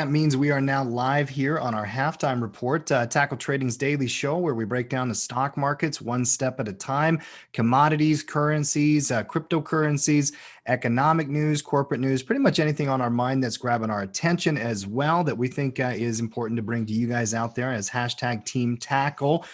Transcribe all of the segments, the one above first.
that means we are now live here on our halftime report, Tackle Trading's daily show, where we break down the stock markets one step at a time, commodities, currencies, cryptocurrencies, economic news, corporate news, pretty much anything on our mind that's grabbing our attention as well that we think is important to bring to you guys out there as hashtag Team Tackle.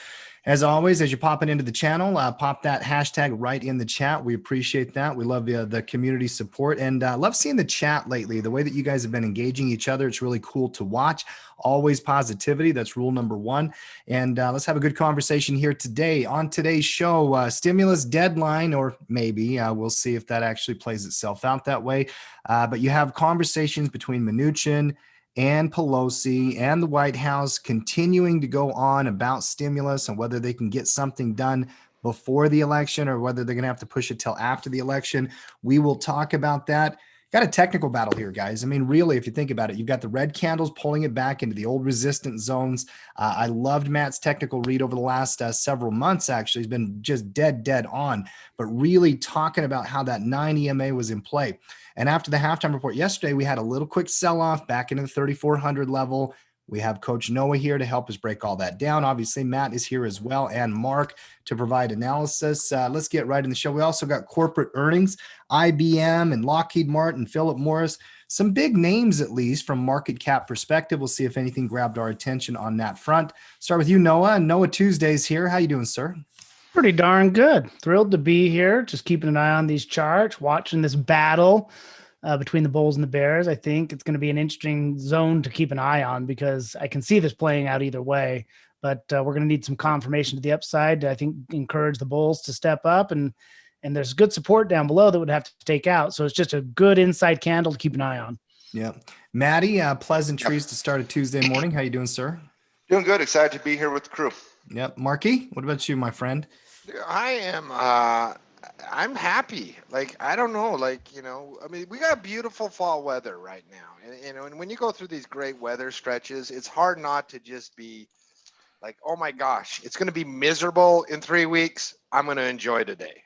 As always, as you're popping into the channel, pop that hashtag right in the chat. We appreciate that. We love the community support and love seeing the chat lately. The way that you guys have been engaging each other, it's really cool to watch. Always positivity. That's rule number one. And let's have a good conversation here today. On today's show, stimulus deadline, or maybe we'll see if that actually plays itself out that way. But you have conversations between Mnuchin and Pelosi and the White House continuing to go on about stimulus and whether they can get something done before the election or whether they're going to have to push it till after the election. We will talk about that. Got a technical battle here, guys. I mean, really, if you think about it, you've got the red candles pulling it back into the old resistance zones. I loved Matt's technical read over the last several months, actually. He's been just dead on, but really talking about how that 9 EMA was in play. And after the halftime report yesterday, we had a little quick sell-off back into the 3,400 level. We have Coach Noah here to help us break all that down. Obviously, Matt is here as well, and Mark to provide analysis. Let's get right in the show. We also got corporate earnings, IBM and Lockheed Martin, Philip Morris, some big names at least from market cap perspective. We'll see if anything grabbed our attention on that front. Start with you, Noah. Noah Tuesday's here. How you doing, sir? Pretty darn good. Thrilled to be here. Just keeping an eye on these charts, watching this battle between the Bulls and the Bears. I think it's going to be an interesting zone to keep an eye on because I can see this playing out either way. But we're going to need some confirmation to the upside to, I think, encourage the Bulls to step up. And there's good support down below that would have to take out. So it's just a good inside candle to keep an eye on. Yeah. Maddie, pleasantries to start a Tuesday morning. How you doing, sir? Doing good. Excited to be here with the crew. Yep. Marky, what about you, my friend? I am, I'm happy. Like, I don't know, like, you know, I mean, we got beautiful fall weather right now. And, you know, and when you go through these great weather stretches, it's hard not to just be like, oh my gosh, it's going to be miserable in 3 weeks. I'm going to enjoy today.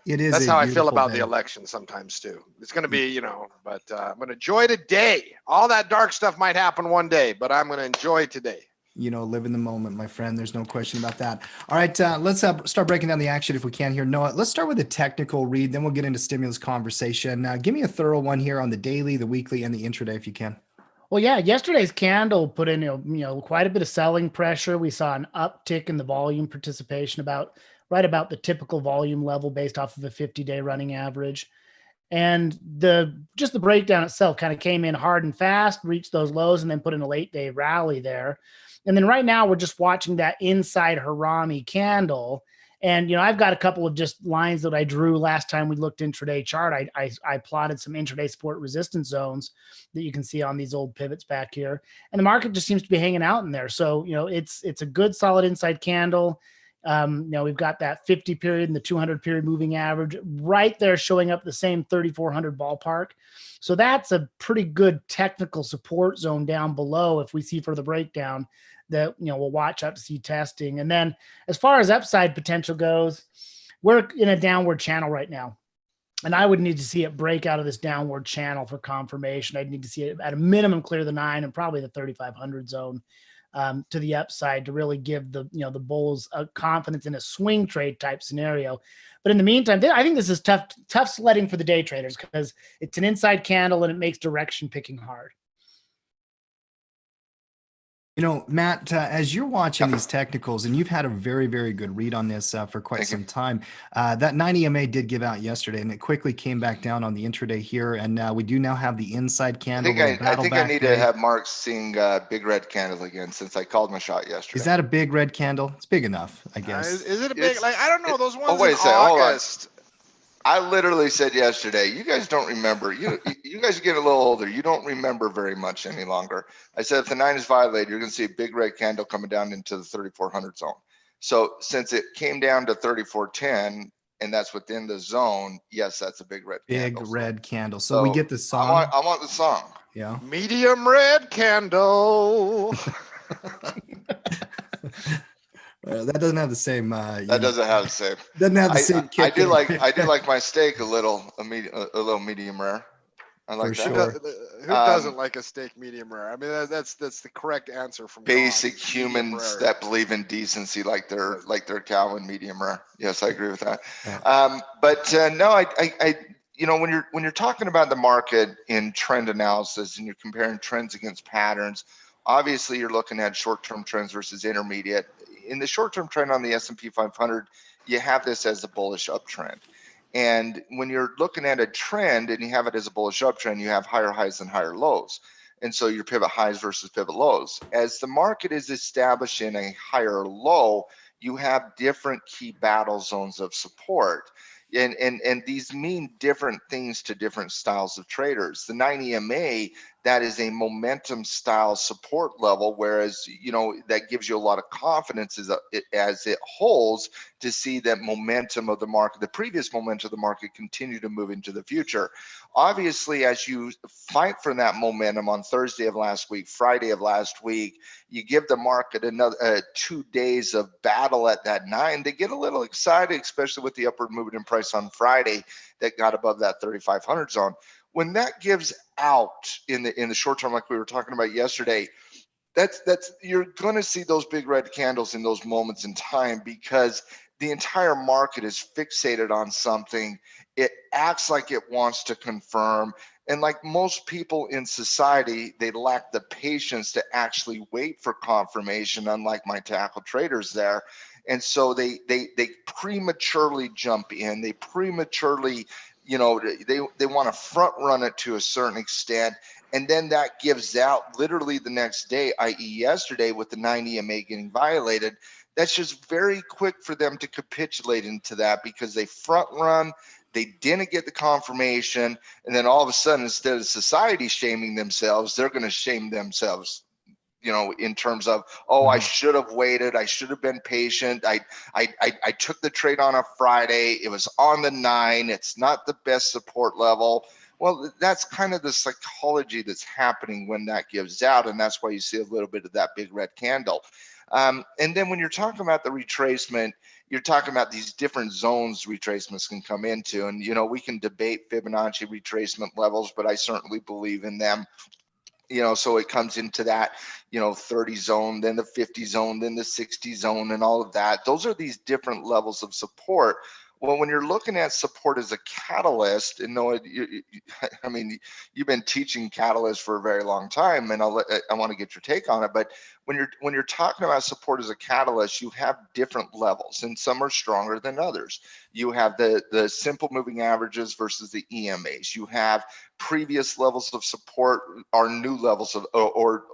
It is. That's how I feel about the election sometimes too. It's going to be, you know, but I'm going to enjoy today. All that dark stuff might happen one day, but I'm going to enjoy today. You know, live in the moment, my friend. There's no question about that. All right, let's start breaking down the action if we can here. Noah, let's start with a technical read, then we'll get into stimulus conversation. Give me a thorough one here on the daily, the weekly, and the intraday if you can. Well, yeah, yesterday's candle put in, you know, quite a bit of selling pressure. We saw an uptick in the volume participation right about the typical volume level based off of a 50-day running average. And the breakdown itself kind of came in hard and fast, reached those lows, and then put in a late-day rally there. And then right now we're just watching that inside Harami candle. And, you know, I've got a couple of just lines that I drew last time we looked intraday chart. I plotted some intraday support resistance zones that you can see on these old pivots back here. And the market just seems to be hanging out in there. So, you know, it's a good solid inside candle. You know, we've got that 50 period and the 200 period moving average right there showing up the same 3,400 ballpark. So that's a pretty good technical support zone down below. If we see further breakdown that, you know, we'll watch up to see testing. And then as far as upside potential goes, we're in a downward channel right now. And I would need to see it break out of this downward channel for confirmation. I'd need to see it at a minimum clear the 9 and probably the 3,500 zone. To the upside to really give the bulls a confidence in a swing trade type scenario. But in the meantime, I think this is tough sledding for the day traders because it's an inside candle and it makes direction picking hard. You know, Matt, as you're watching these technicals, and you've had a very, very good read on this for quite some time, that 9 EMA did give out yesterday, and it quickly came back down on the intraday here, and we do now have the inside candle. I think I need to have Mark seeing big red candle again since I called my shot yesterday. Is that a big red candle? It's big enough, I guess. Is it a big, like, I don't know, those ones wait in a second, hold on. August. I literally said yesterday, you guys don't remember. You guys get a little older. You don't remember very much any longer. I said if the 9 is violated, you're going to see a big red candle coming down into the 3,400 zone. So since it came down to 3,410, and that's within the zone, yes, that's a big red candle. Big red candle. So we get the song. I want the song. Yeah. Medium red candle. That doesn't have the same. That doesn't have the same. Doesn't have the same kick. I do like my steak a little medium rare. I like For that. sure. Who doesn't like a steak medium rare? I mean, that's the correct answer from Basic God. Medium humans rare. that believe in decency, like their cow and medium rare. Yes, I agree with that. Yeah. But no, I when you're talking about the market in trend analysis and you're comparing trends against patterns, obviously you're looking at short-term trends versus intermediate. In the short-term trend on the S&P 500, you have this as a bullish uptrend. And when you're looking at a trend and you have it as a bullish uptrend, you have higher highs and higher lows. And so your pivot highs versus pivot lows. As the market is establishing a higher low, you have different key battle zones of support. And these mean different things to different styles of traders. The 9 EMA, that is a momentum style support level, whereas that gives you a lot of confidence as it holds to see that momentum of the market, the previous momentum of the market, continue to move into the future. Obviously, as you fight for that momentum on Thursday of last week, Friday of last week, you give the market another 2 days of battle at that 9. They get a little excited, especially with the upward movement in price on Friday that got above that 3,500 zone. When that gives out in the short term, like we were talking about yesterday, that's you're going to see those big red candles in those moments in time, because the entire market is fixated on something. It acts like it wants to confirm, and like most people in society, they lack the patience to actually wait for confirmation, unlike my tackle traders there. And so they prematurely jump in, they prematurely they want to front run it to a certain extent, and then that gives out literally the next day, i.e. yesterday, with the 9 EMA getting violated. That's just very quick for them to capitulate into that, because they front run, they didn't get the confirmation, and then all of a sudden, instead of society shaming themselves, they're going to shame themselves, in terms of, oh, I should have waited, I should have been patient, I took the trade on a Friday, it was on the 9, it's not the best support level. Well, that's kind of the psychology that's happening when that gives out, and that's why you see a little bit of that big red candle. And then when you're talking about the retracement, you're talking about these different zones retracements can come into, and we can debate Fibonacci retracement levels, but I certainly believe in them. So it comes into that 30 zone, then the 50 zone, then the 60 zone, and all of that. Those are these different levels of support. Well, when you're looking at support as a catalyst, and Noah, I mean, you've been teaching catalysts for a very long time, and I want to get your take on it. But when you're talking about support as a catalyst, you have different levels, and some are stronger than others. You have the simple moving averages versus the EMAs. You have previous levels of support are new levels of, or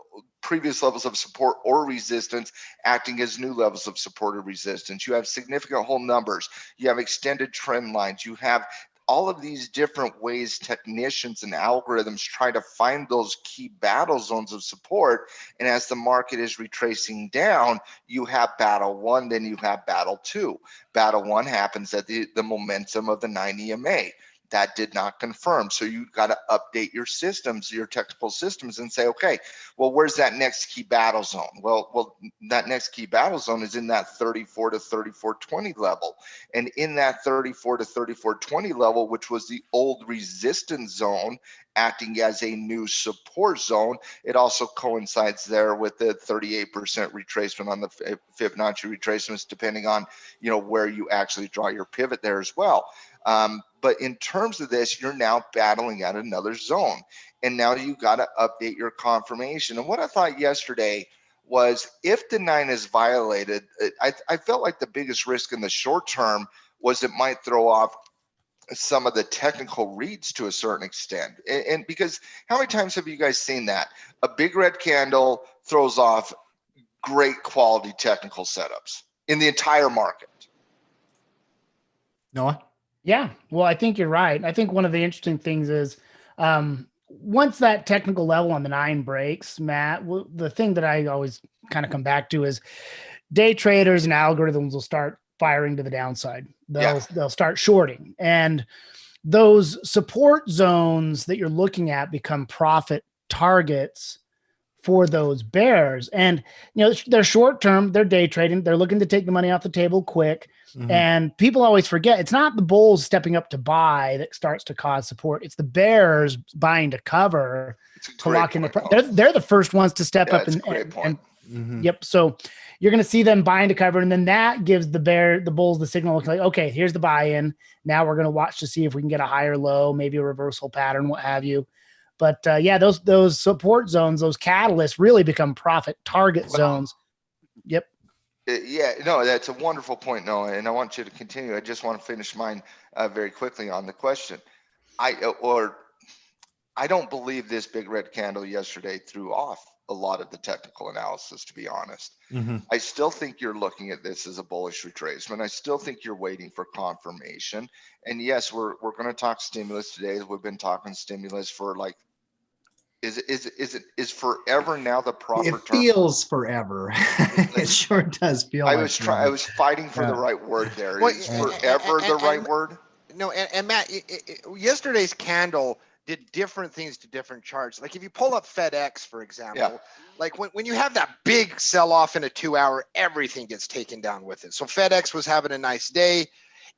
previous levels of support or resistance acting as new levels of support or resistance. You have significant whole numbers. You have extended trend lines. You have all of these different ways technicians and algorithms try to find those key battle zones of support. And as the market is retracing down, you have battle 1, then you have battle 2. Battle 1 happens at the momentum of the 9 EMA. That did not confirm. So you got to update your systems, your technical systems, and say, okay, well, where's that next key battle zone? Well, that next key battle zone is in that 34 to 34.20 level. And in that 34 to 34.20 level, which was the old resistance zone acting as a new support zone, it also coincides there with the 38% retracement on the Fibonacci retracements, depending on where you actually draw your pivot there as well. But in terms of this, you're now battling at another zone, and now you got to update your confirmation. And what I thought yesterday was, if the 9 is violated, I felt like the biggest risk in the short term was it might throw off some of the technical reads to a certain extent. And because how many times have you guys seen that? A big red candle throws off great quality technical setups in the entire market. Noah? Yeah, well, I think you're right. I think one of the interesting things is once that technical level on the 9 breaks, Matt, the thing that I always kind of come back to is day traders and algorithms will start firing to the downside. They'll start shorting, and those support zones that you're looking at become profit targets for those bears. And, they're short term, they're day trading, they're looking to take the money off the table quick. Mhm. And people always forget it's not the bulls stepping up to buy that starts to cause support. It's the bears buying to cover to lock in the price. They're the first ones to step up and Mhm. yep. So you're going to see them buying to cover, and then that gives the bulls the signal like, okay, here's the buy-in. Now we're going to watch to see if we can get a higher low, maybe a reversal pattern, what have you. But those support zones, those catalysts really become profit target zones. Yep. Yeah, no, that's a wonderful point, Noah, and I want you to continue. I just want to finish mine very quickly on the question. I don't believe this big red candle yesterday threw off a lot of the technical analysis, to be honest. Mhm. I still think you're looking at this as a bullish retracement. I still think you're waiting for confirmation. And yes, we're going to talk stimulus today. We've been talking stimulus for like, is forever now the proper It term? feels forever. It sure does feel. I was fighting for the right word there. Well, Is forever the right word? No, and Matt, yesterday's candle did different things to different charts. Like if you pull up FedEx, for example, like when you have that big sell-off in a 2-hour, everything gets taken down with it. So FedEx was having a nice day,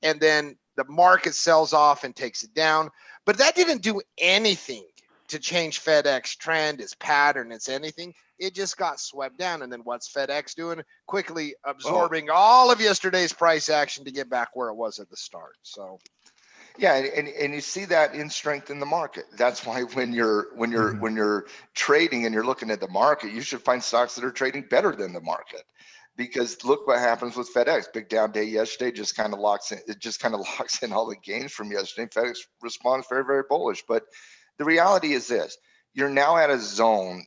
and then the market sells off and takes it down. But that didn't do anything to change FedEx trend, its pattern, its anything. It just got swept down. And then what's FedEx doing? Quickly absorbing all of yesterday's price action to get back where it was at the start. So yeah, and you see that in strength in the market. That's why when you're trading and you're looking at the market, you should find stocks that are trading better than the market. Because look what happens with FedEx. Big down day yesterday just kind of locks in. It just kind of locks in all the gains from yesterday. FedEx responds very, very bullish. But the reality is this: you're now at a zone,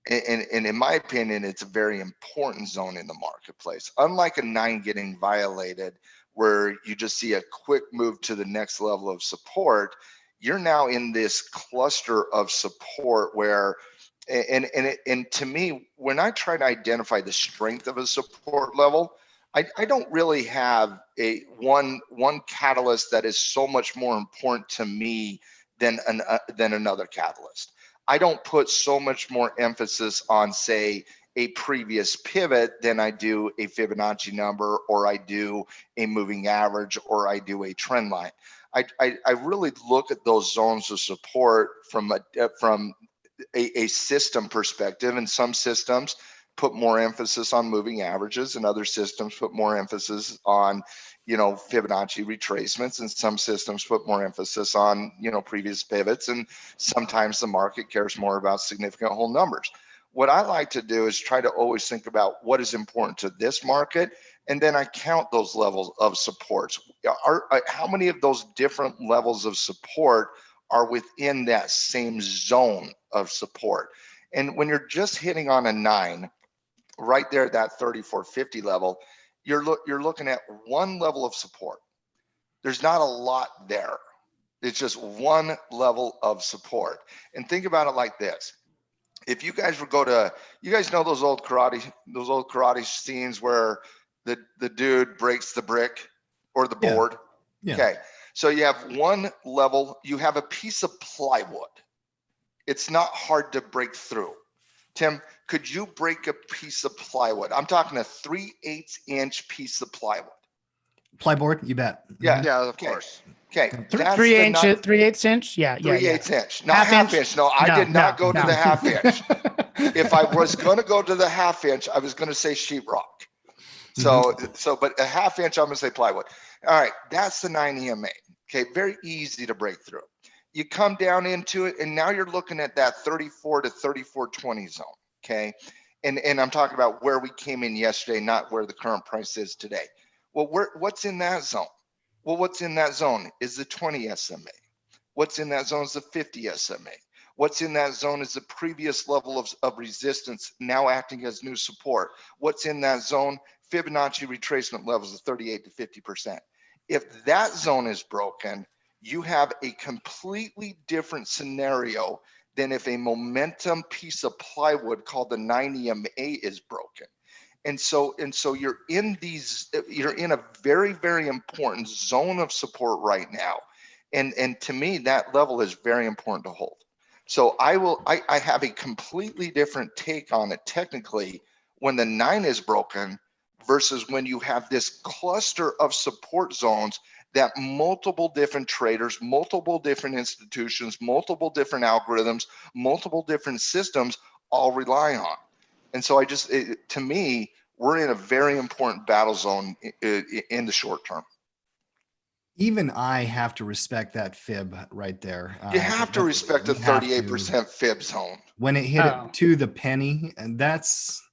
and in my opinion, it's a very important zone in the marketplace. Unlike a 9 getting violated, where you just see a quick move to the next level of support, you're now in this cluster of support where, and to me, when I try to identify the strength of a support level, I don't really have a one catalyst that is so much more important to me than another catalyst. I don't put so much more emphasis on, say, a previous pivot than I do a Fibonacci number, or I do a moving average, or I do a trend line. I really look at those zones of support from a system perspective, and some systems put more emphasis on moving averages, and other systems put more emphasis on Fibonacci retracements, and some systems put more emphasis on previous pivots, and sometimes the market cares more about significant whole numbers. What I like to do is try to always think about what is important to this market, and then I count those levels of supports. How many of those different levels of support are within that same zone of support? And when you're just hitting on a 9, right there at that 3450 level, you're looking at one level of support. There's not a lot there. It's just one level of support. And think about it like this: if you guys you guys know those old karate scenes where the dude breaks the brick or the board? Yeah. Okay, so you have one level, you have a piece of plywood. It's not hard to break through. Tim, could you break a piece of plywood? I'm talking a 3/8 inch piece of plywood. Plyboard, you bet. Yeah. yeah, of course. Okay. 3/8 inch. Yeah. 3/8 inch, not half inch. No, I did not go to the half inch. If I was going to go to the half inch, I was going to say sheetrock. But a half inch, I'm going to say plywood. All right, that's the 9 EMA. Okay, very easy to break through. You come down into it, and now you're looking at that 34 to 3420 zone. Okay, and I'm talking about where we came in yesterday, not where the current price is today. Well, what's in that zone? Well, what's in that zone is the 20 SMA. What's in that zone is the 50 SMA. What's in that zone is the previous level of resistance now acting as new support. What's in that zone? Fibonacci retracement levels of 38 to 50%. If that zone is broken, you have a completely different scenario than if a momentum piece of plywood called the 9 EMA is broken. And so you're in a very, very important zone of support right now. And to me, that level is very important to hold. So I have a completely different take on it technically when the 9 is broken versus when you have this cluster of support zones that multiple different traders, multiple different institutions, multiple different algorithms, multiple different systems all rely on. And so to me, we're in a very important battle zone in the short term. Even I have to respect that fib right there. You have to respect the 38% fib zone. When it hit it to the penny, and that's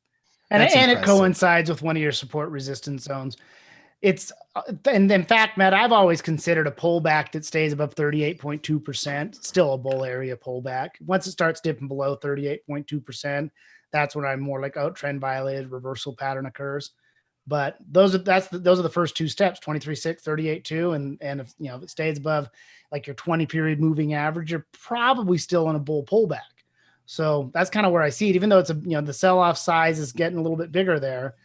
it impressive. coincides with one of your support resistance zones. It's, and in fact, Matt, I've always considered a pullback that stays above 38.2% still a bull area pullback. Once it starts dipping below 38.2%, that's when I'm more like, oh, trend violated, reversal pattern occurs. But those are the first two steps, 23.6, 38.2, and if if it stays above like your 20 period moving average, you're probably still in a bull pullback. So that's kind of where I see it. Even though it's the sell-off size is getting a little bit bigger there,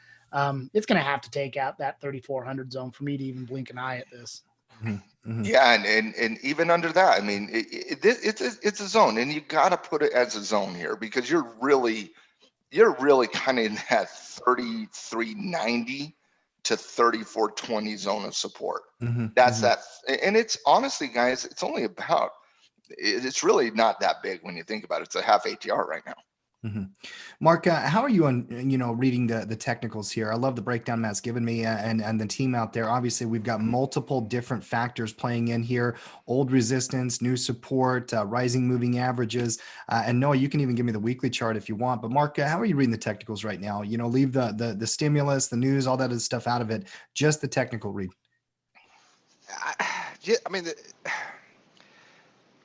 it's going to have to take out that 3,400 zone for me to even blink an eye at this. Mm-hmm. Mm-hmm. Yeah, and even under that, I mean, it's a zone, and you got to put it as a zone here because you're really kind of in that 33.90 to 34.20 zone of support. Mm-hmm. That's that, and it's honestly, guys, it's really not that big when you think about it. It's a half ATR right now. Mm-hmm. Mark, how are you on, reading the technicals here? I love the breakdown Matt's given me and the team out there. Obviously, we've got multiple different factors playing in here: old resistance, new support, rising moving averages. And Noah, you can even give me the weekly chart if you want. But Mark, how are you reading the technicals right now? Leave the stimulus, the news, all that other stuff out of it. Just the technical read. I mean,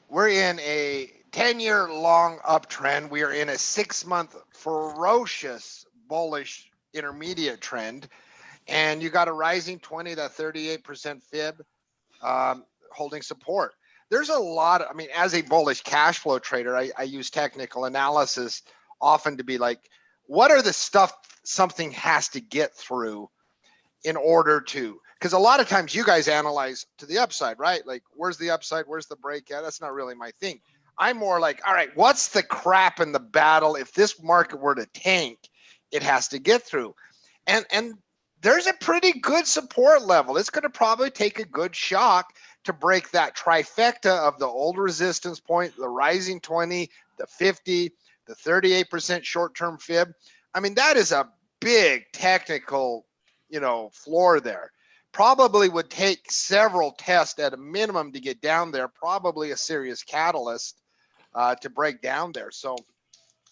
we're in a 10-year long uptrend. We are in a 6-month ferocious bullish intermediate trend, and you got a rising 20 to 38% fib holding support. There's a lot of, as a bullish cash flow trader, I use technical analysis often to be like, what are the stuff something has to get through in order to, because a lot of times you guys analyze to the upside, right? Like, where's the upside? Where's the breakout? That's not really my thing. I'm more like, all right, what's the crap in the battle? If this market were to tank, it has to get through. And there's a pretty good support level. It's going to probably take a good shock to break that trifecta of the old resistance point, the rising 20, the 50, the 38% short-term fib. That is a big technical, floor there. Probably would take several tests at a minimum to get down there, probably a serious catalyst to break down there. So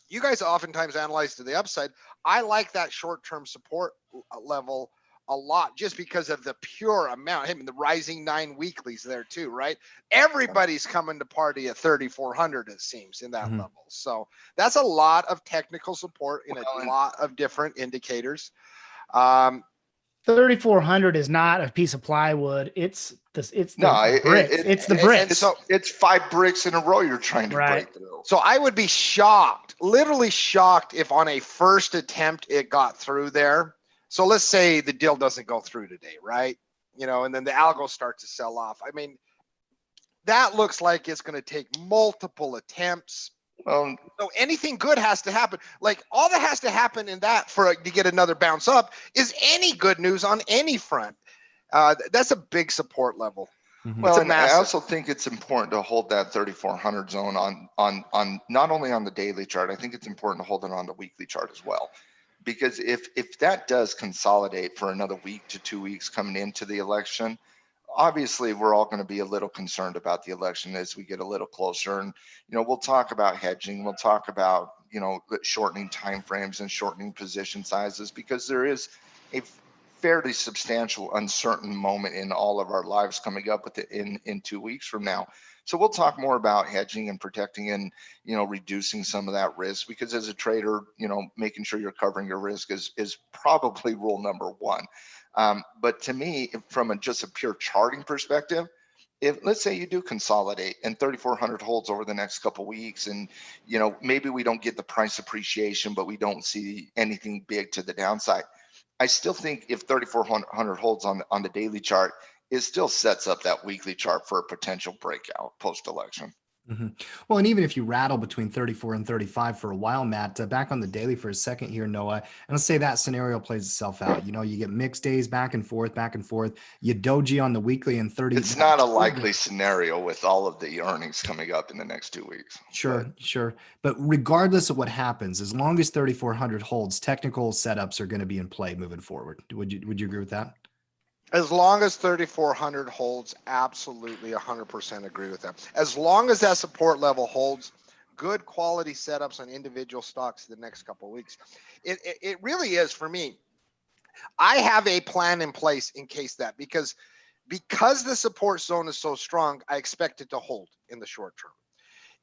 you guys oftentimes analyze to the upside. I like that short-term support level a lot just because of the pure amount. The rising 9 weeklies there too, right? Everybody's coming to party at 3,400, it seems, in that level. So that's a lot of technical support in a lot of different indicators. 3,400 is not a piece of plywood. It's the bricks. It's the bricks. So it's 5 bricks in a row you're trying to break through. So I would be shocked, literally shocked, if on a first attempt it got through there. So let's say the deal doesn't go through today, right? And then the algos start to sell off. That looks like it's going to take multiple attempts. So anything good has to happen. Like, all that has to happen in that to get another bounce up is any good news on any front. That's a big support level. Well, and I also think it's important to hold that 3,400 zone on not only on the daily chart. I think it's important to hold it on the weekly chart as well, because if that does consolidate for another week to 2 weeks coming into the election, obviously we're all going to be a little concerned about the election as we get a little closer. And we'll talk about hedging. We'll talk about shortening timeframes and shortening position sizes, because there is a fairly substantial uncertain moment in all of our lives coming up with it in 2 weeks from now. So we'll talk more about hedging and protecting and reducing some of that risk, because as a trader, making sure you're covering your risk is probably rule number one. But to me, from just a pure charting perspective, if let's say you do consolidate and 3,400 holds over the next couple of weeks, and maybe we don't get the price appreciation, but we don't see anything big to the downside, I still think if 3,400 holds on the daily chart, it still sets up that weekly chart for a potential breakout post-election. Well, and even if you rattle between 34 and 35 for a while, Matt, back on the daily for a second here, Noah, and let's say that scenario plays itself out. You get mixed days back and forth, back and forth. You doji on the weekly and 30. It's not a likely scenario with all of the earnings coming up in the next 2 weeks. Sure. But regardless of what happens, as long as 3,400 holds, technical setups are going to be in play moving forward. Would you agree with that? As long as 3,400 holds, absolutely 100% agree with that. As long as that support level holds, good quality setups on individual stocks the next couple of weeks. It really is for me. I have a plan in place in case that, because the support zone is so strong, I expect it to hold in the short term.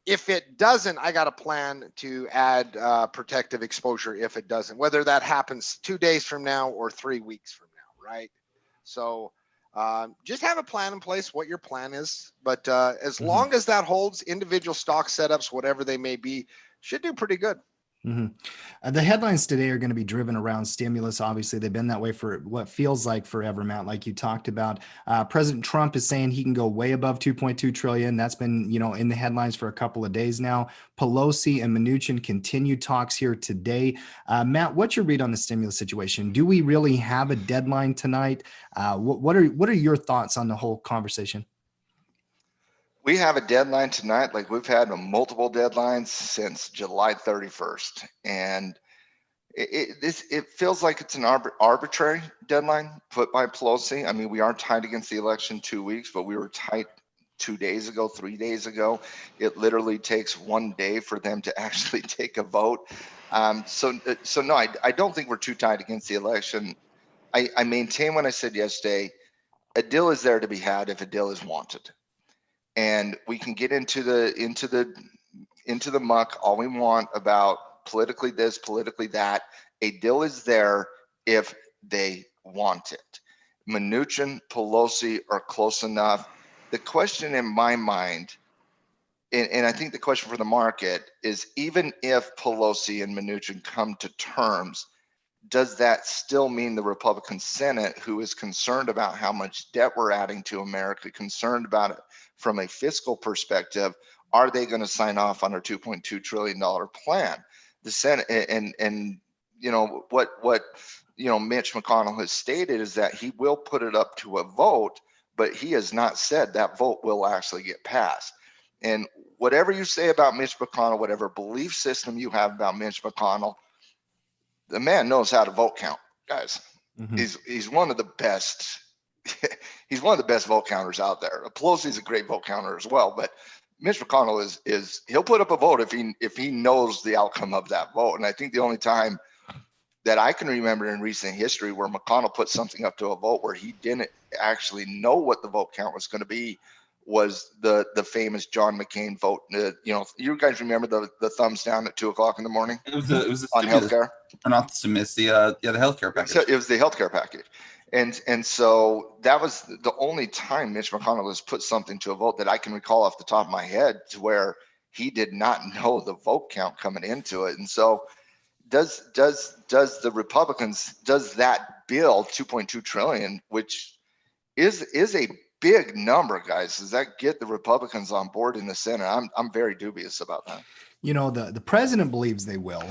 If it doesn't, I got a plan to add protective exposure if it doesn't, whether that happens 2 days from now or 3 weeks from now, right? So just have a plan in place, what your plan is. But as long as that holds, individual stock setups, whatever they may be, should do pretty good. The headlines today are going to be driven around stimulus. Obviously, they've been that way for what feels like forever, Matt, like you talked about. President Trump is saying he can go way above 2.2 trillion. That's been, in the headlines for a couple of days now. Pelosi and Mnuchin continue talks here today. Matt, what's your read on the stimulus situation? Do we really have a deadline tonight? What are your thoughts on the whole conversation? We have a deadline tonight, like we've had multiple deadlines since July 31st. And it feels like it's an arbitrary deadline put by Pelosi. I mean, we are tied against the election 2 weeks, but we were tight 2 days ago, 3 days ago. It literally takes 1 day for them to actually take a vote. So no, I don't think we're too tied against the election. I maintain what I said yesterday. A deal is there to be had if a deal is wanted. And we can get into the muck all we want about politically this, politically that. A deal is there if they want it. Mnuchin, Pelosi are close enough. The question in my mind, and I think the question for the market is, even if Pelosi and Mnuchin come to terms, does that still mean the Republican Senate, who is concerned about how much debt we're adding to America, concerned about it from a fiscal perspective, are they going to sign off on our $2.2 trillion plan? The Senate and what Mitch McConnell has stated is that he will put it up to a vote, but he has not said that vote will actually get passed. And whatever you say about Mitch McConnell, whatever belief system you have about Mitch McConnell, the man knows how to vote count, guys. He's one of the best. He's one of the best vote counters out there. Pelosi's a great vote counter as well, but Mitch McConnell is he'll put up a vote if he knows the outcome of that vote. And I think the only time that I can remember in recent history where McConnell put something up to a vote where he didn't actually know what the vote count was going to be was the famous John McCain vote. You guys remember the thumbs down at 2:00 in the morning? It was on healthcare. Not the stimulus, the healthcare package. So it was the healthcare package, and so that was the only time Mitch McConnell has put something to a vote that I can recall off the top of my head to where he did not know the vote count coming into it. And so does the Republicans, does that bill 2.2 trillion, which is a big number, guys, does that get the Republicans on board in the Senate? I'm very dubious about that. The president believes they will.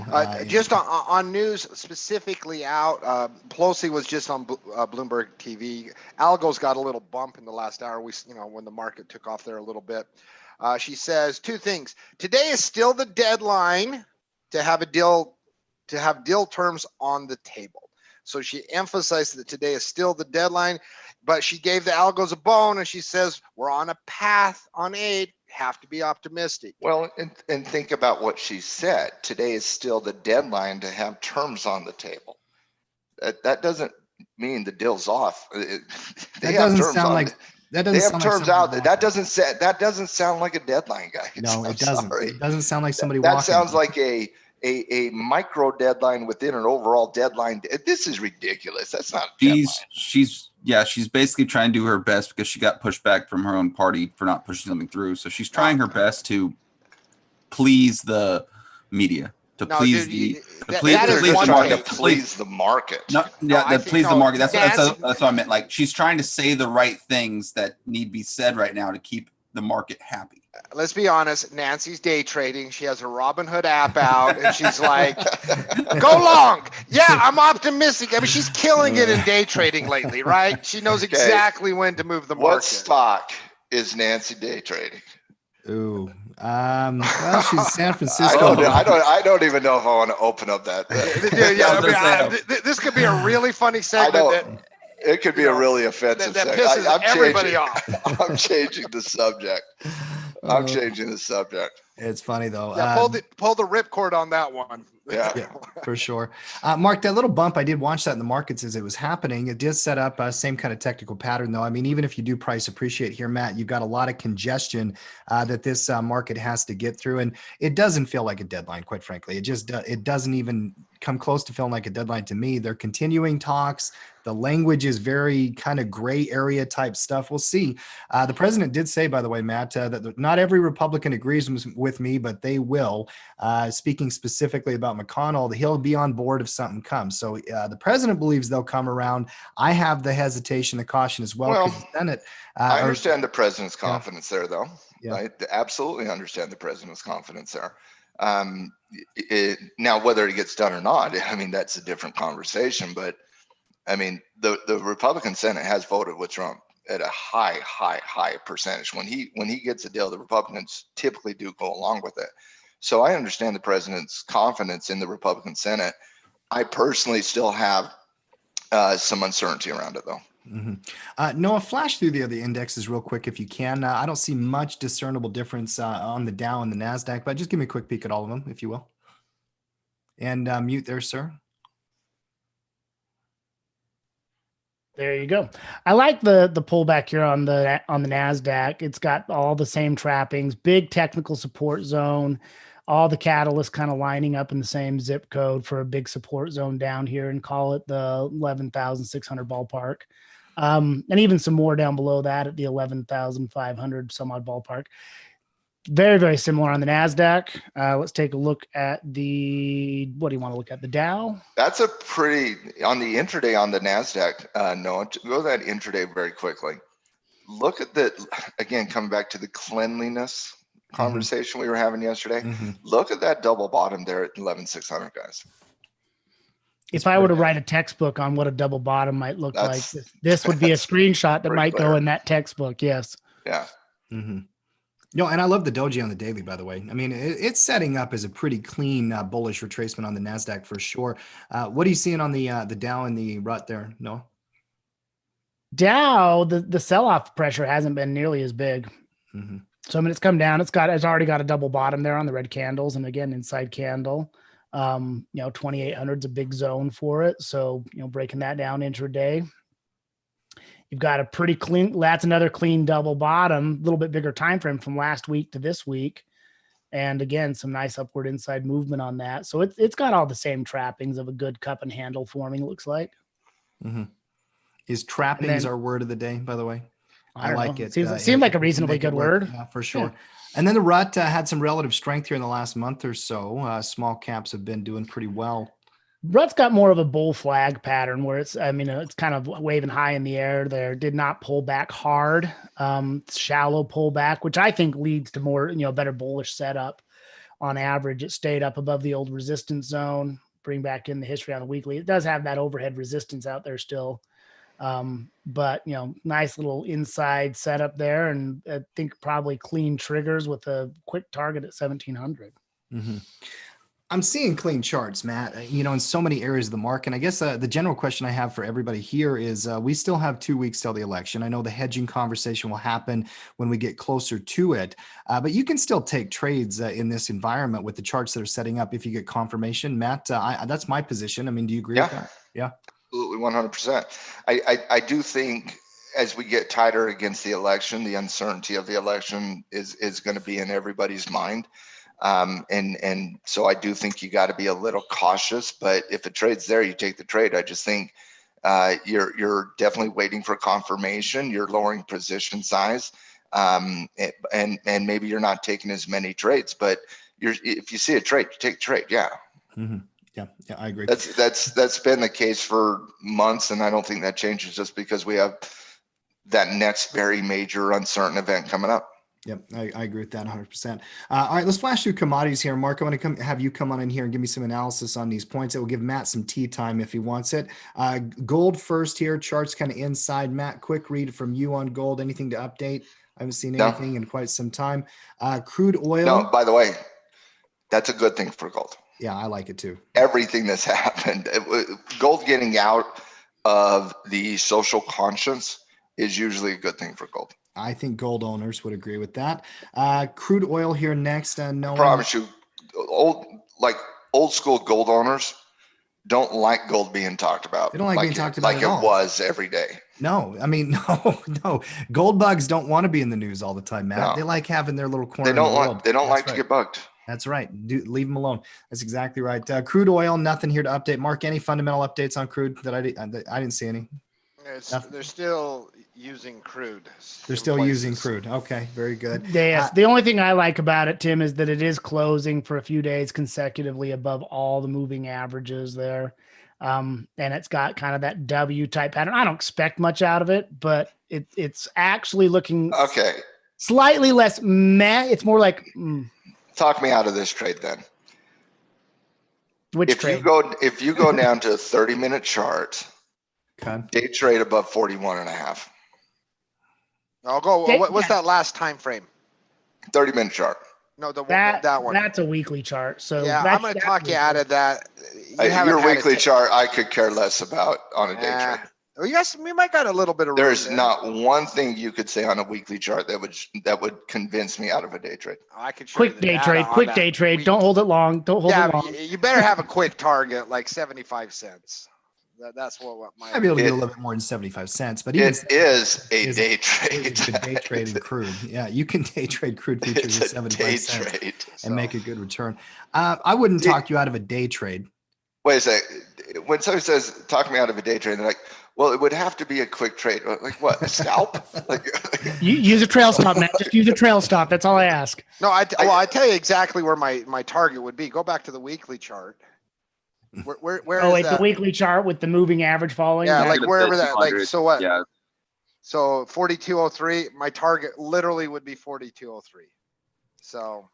Just on news specifically out, Pelosi was just on Bloomberg TV. Algo's got a little bump in the last hour. When the market took off there a little bit. She says two things. Today is still the deadline to have deal terms on the table. So she emphasized that today is still the deadline, but she gave the algos a bone and she says, we're on a path on 8, have to be optimistic. Well, and think about what she said. Today is still the deadline to have terms on the table. That doesn't mean the deal's off. They have terms out. That doesn't sound like a deadline, guys. No, it doesn't. Sorry. It doesn't sound like somebody that walking. Sounds like a micro deadline within an overall deadline. This is ridiculous. That's not she's basically trying to do her best because she got pushed back from her own party for not pushing something through. So she's trying her best to please the media, to please the market. That's what I meant. Like, she's trying to say the right things that need to be said right now to keep the market happy. Let's be honest, Nancy's day trading. She has her Robinhood app out and she's like, go long. Yeah, I'm optimistic. I mean, she's killing it in day trading lately, right? She knows exactly when to move the market. What stock is Nancy day trading? Ooh, well, she's San Francisco. I don't even know if I want to open up that. This could be a really funny segment. It could be a really offensive that pisses everybody off. I'm changing the subject. I'm changing the subject. It's funny though. Yeah, pull the ripcord on that one. Yeah, for sure. Mark, that little bump, I did watch that in the markets as it was happening. It did set up same kind of technical pattern though. I mean, even if you do price appreciate here, Matt, you've got a lot of congestion that this market has to get through. And it doesn't feel like a deadline, quite frankly. It doesn't even come close to feeling like a deadline to me. They're continuing talks. The language is very kind of gray area type stuff. We'll see. The president did say, by the way, Matt, that not every Republican agrees with me, but they will. Speaking specifically about McConnell, he'll be on board if something comes. So the president believes they'll come around. I have the hesitation, the caution as well. Well, the Senate, I understand the president's confidence there, though. Yeah. I absolutely understand the president's confidence there. Now, whether it gets done or not, I mean, that's a different conversation. But I mean, the Republican Senate has voted with Trump at a high percentage. When he gets a deal, the Republicans typically do go along with it. So I understand the president's confidence in the Republican Senate. I personally still have some uncertainty around it, though. Mm-hmm. Noah, flash through the other indexes real quick if you can. I don't see much discernible difference on the Dow and the NASDAQ, but just give me a quick peek at all of them, if you will. And mute there, sir. There you go. I like the pullback here on the NASDAQ. It's got all the same trappings, big technical support zone, all the catalysts kind of lining up in the same zip code for a big support zone down here, and call it the 11,600 ballpark. And even some more down below that at the 11,500 some odd ballpark. Very, very similar on the NASDAQ. Let's take a look at what do you want to look at? The Dow? That's on the intraday on the NASDAQ, Noah, go to that intraday very quickly. Look at again, coming back to the cleanliness conversation we were having yesterday. Look at that double bottom there at 11,600, guys. If I were to write a textbook on what a double bottom might look like, this would be a screenshot that might go in that textbook. Yes. Yeah. No, and I love the doji on the daily, by the way. I mean, it's setting up as a pretty clean bullish retracement on the NASDAQ for sure. What are you seeing on the Dow and the rut there, Noah? Dow, the sell-off pressure hasn't been nearly as big. So, I mean, it's come down. It's already got a double bottom there on the red candles. And again, inside candle, 2,800 is a big zone for it. So, breaking that down intraday. You've got a pretty clean, that's another clean double bottom, a little bit bigger time frame from last week to this week. And again, some nice upward inside movement on that. So it's got all the same trappings of a good cup and handle forming, it looks like. Is trappings our word of the day, by the way? I like it. Seemed like a reasonably good word. Yeah, for sure. Yeah. And then the rut had some relative strength here in the last month or so. Small caps have been doing pretty well. Rut's got more of a bull flag pattern where it's kind of waving high in the air there. Did not pull back hard. Shallow pullback, which I think leads to more, better bullish setup. On average, it stayed up above the old resistance zone. Bring back in the history on the weekly. It does have that overhead resistance out there still. But nice little inside setup there. And I think probably clean triggers with a quick target at 1,700. I'm seeing clean charts, Matt, in so many areas of the market. And I guess the general question I have for everybody here is we still have 2 weeks till the election. I know the hedging conversation will happen when we get closer to it, but you can still take trades in this environment with the charts that are setting up if you get confirmation. Matt, that's my position. I mean, do you agree with that? Yeah, absolutely, 100%. I do think as we get tighter against the election, the uncertainty of the election is going to be in everybody's mind. And so I do think you got to be a little cautious, but if a trade's there, you take the trade. I just think you're definitely waiting for confirmation. You're lowering position size, and maybe you're not taking as many trades. But if you see a trade, you take the trade. Yeah. Yeah, I agree. That's been the case for months, and I don't think that changes just because we have that next very major uncertain event coming up. Yep, I agree with that 100%. All right, let's flash through commodities here. Mark, I want to have you come on in here and give me some analysis on these points. It will give Matt some tea time if he wants it. Gold first here, charts kind of inside. Matt, quick read from you on gold. Anything to update? I haven't seen anything in quite some time. Crude oil. No, by the way, that's a good thing for gold. Yeah, I like it too. Everything that's happened, gold getting out of the social conscience is usually a good thing for gold. I think gold owners would agree with that. Crude oil here next. I promise you, old school gold owners don't like gold being talked about. They don't like being talked about like at it all. was every day. No, I mean, no. Gold bugs don't want to be in the news all the time, Matt. No. They like having their little corner. They don't in the want. world. They don't That's like right. to get bugged. That's right. Leave them alone. That's exactly right. Crude oil, nothing here to update. Mark, any fundamental updates on crude that I didn't see any? They're still using crude. They're still using crude. Okay, very good. Yes. The only thing I like about it, Tim, is that it is closing for a few days consecutively above all the moving averages there. And it's got kind of that W type pattern. I don't expect much out of it, but it's actually looking slightly less meh. It's more like Talk me out of this trade then. Which trade? If you go down to a 30-minute chart, day trade above 41.5. I'll go. What's that last time frame? 30-minute chart. No, that one. That's a weekly chart. So yeah, I'm going to talk you out of that. Your weekly chart, I could care less about on a day trade. Well, yes, we might got a little bit of. There's not one thing you could say on a weekly chart that would convince me out of a day trade. I could. Quick day trade. Quick day trade. Don't hold it long. Don't hold it long. You better have a quick target, like 75 cents. That's what my. I'd be able to get a little bit more than 75 cents, but it is a day trade. It's a day trade in crude. Yeah, you can day trade crude futures at 75 cents and make a good return. I wouldn't talk you out of a day trade. Wait a sec. When somebody says talk me out of a day trade, they're like, well, it would have to be a quick trade. Like what? A scalp? You use a trail stop, man. Just use a trail stop. That's all I ask. No, I tell you exactly where my target would be. Go back to the weekly chart. Where is that? The weekly chart with the moving average falling. Yeah, like wherever that. Like so what? Yeah. So 4203. My target literally would be 4203. So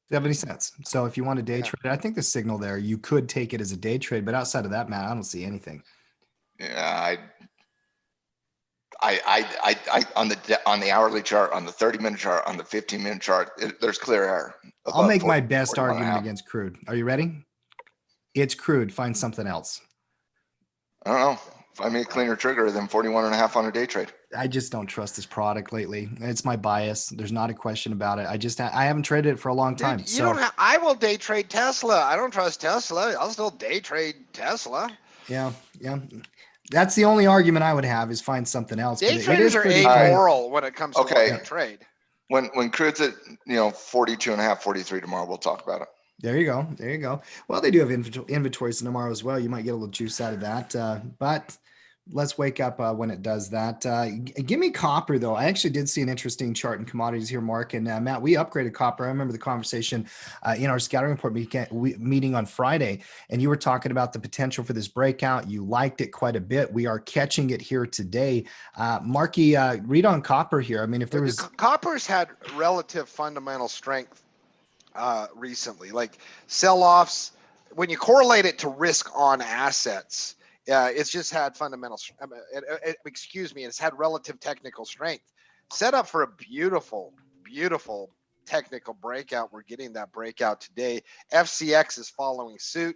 70 cents. So if you want a day trade, I think the signal there, you could take it as a day trade, but outside of that, Matt, I don't see anything. Yeah, I on the hourly chart, on the 30-minute chart, on the 15-minute chart, there's clear error. I'll make my best argument against crude. Are you ready? It's crude. Find something else. I don't know. Find me a cleaner trigger than 41.5 on a day trade. I just don't trust this product lately. It's my bias. There's not a question about it. I haven't traded it for a long time. Dude, I will day trade Tesla. I don't trust Tesla. I'll still day trade Tesla. Yeah. That's the only argument I would have is find something else. Day traders are amoral when it comes to day trade. When crude's at 42.5, 43 tomorrow, we'll talk about it. There you go. Well, they do have inventories tomorrow as well. You might get a little juice out of that. But let's wake up when it does that. Give me copper, though. I actually did see an interesting chart in commodities here, Mark. And Matt, we upgraded copper. I remember the conversation in our scouting report meeting on Friday. And you were talking about the potential for this breakout. You liked it quite a bit. We are catching it here today. Marky, read on copper here. I mean, if there was... Copper's had relative fundamental strength recently, like sell-offs. When you correlate it to risk on assets, it's just had fundamental, it's had relative technical strength. Set up for a beautiful technical breakout. We're getting that breakout today. FCX is following suit.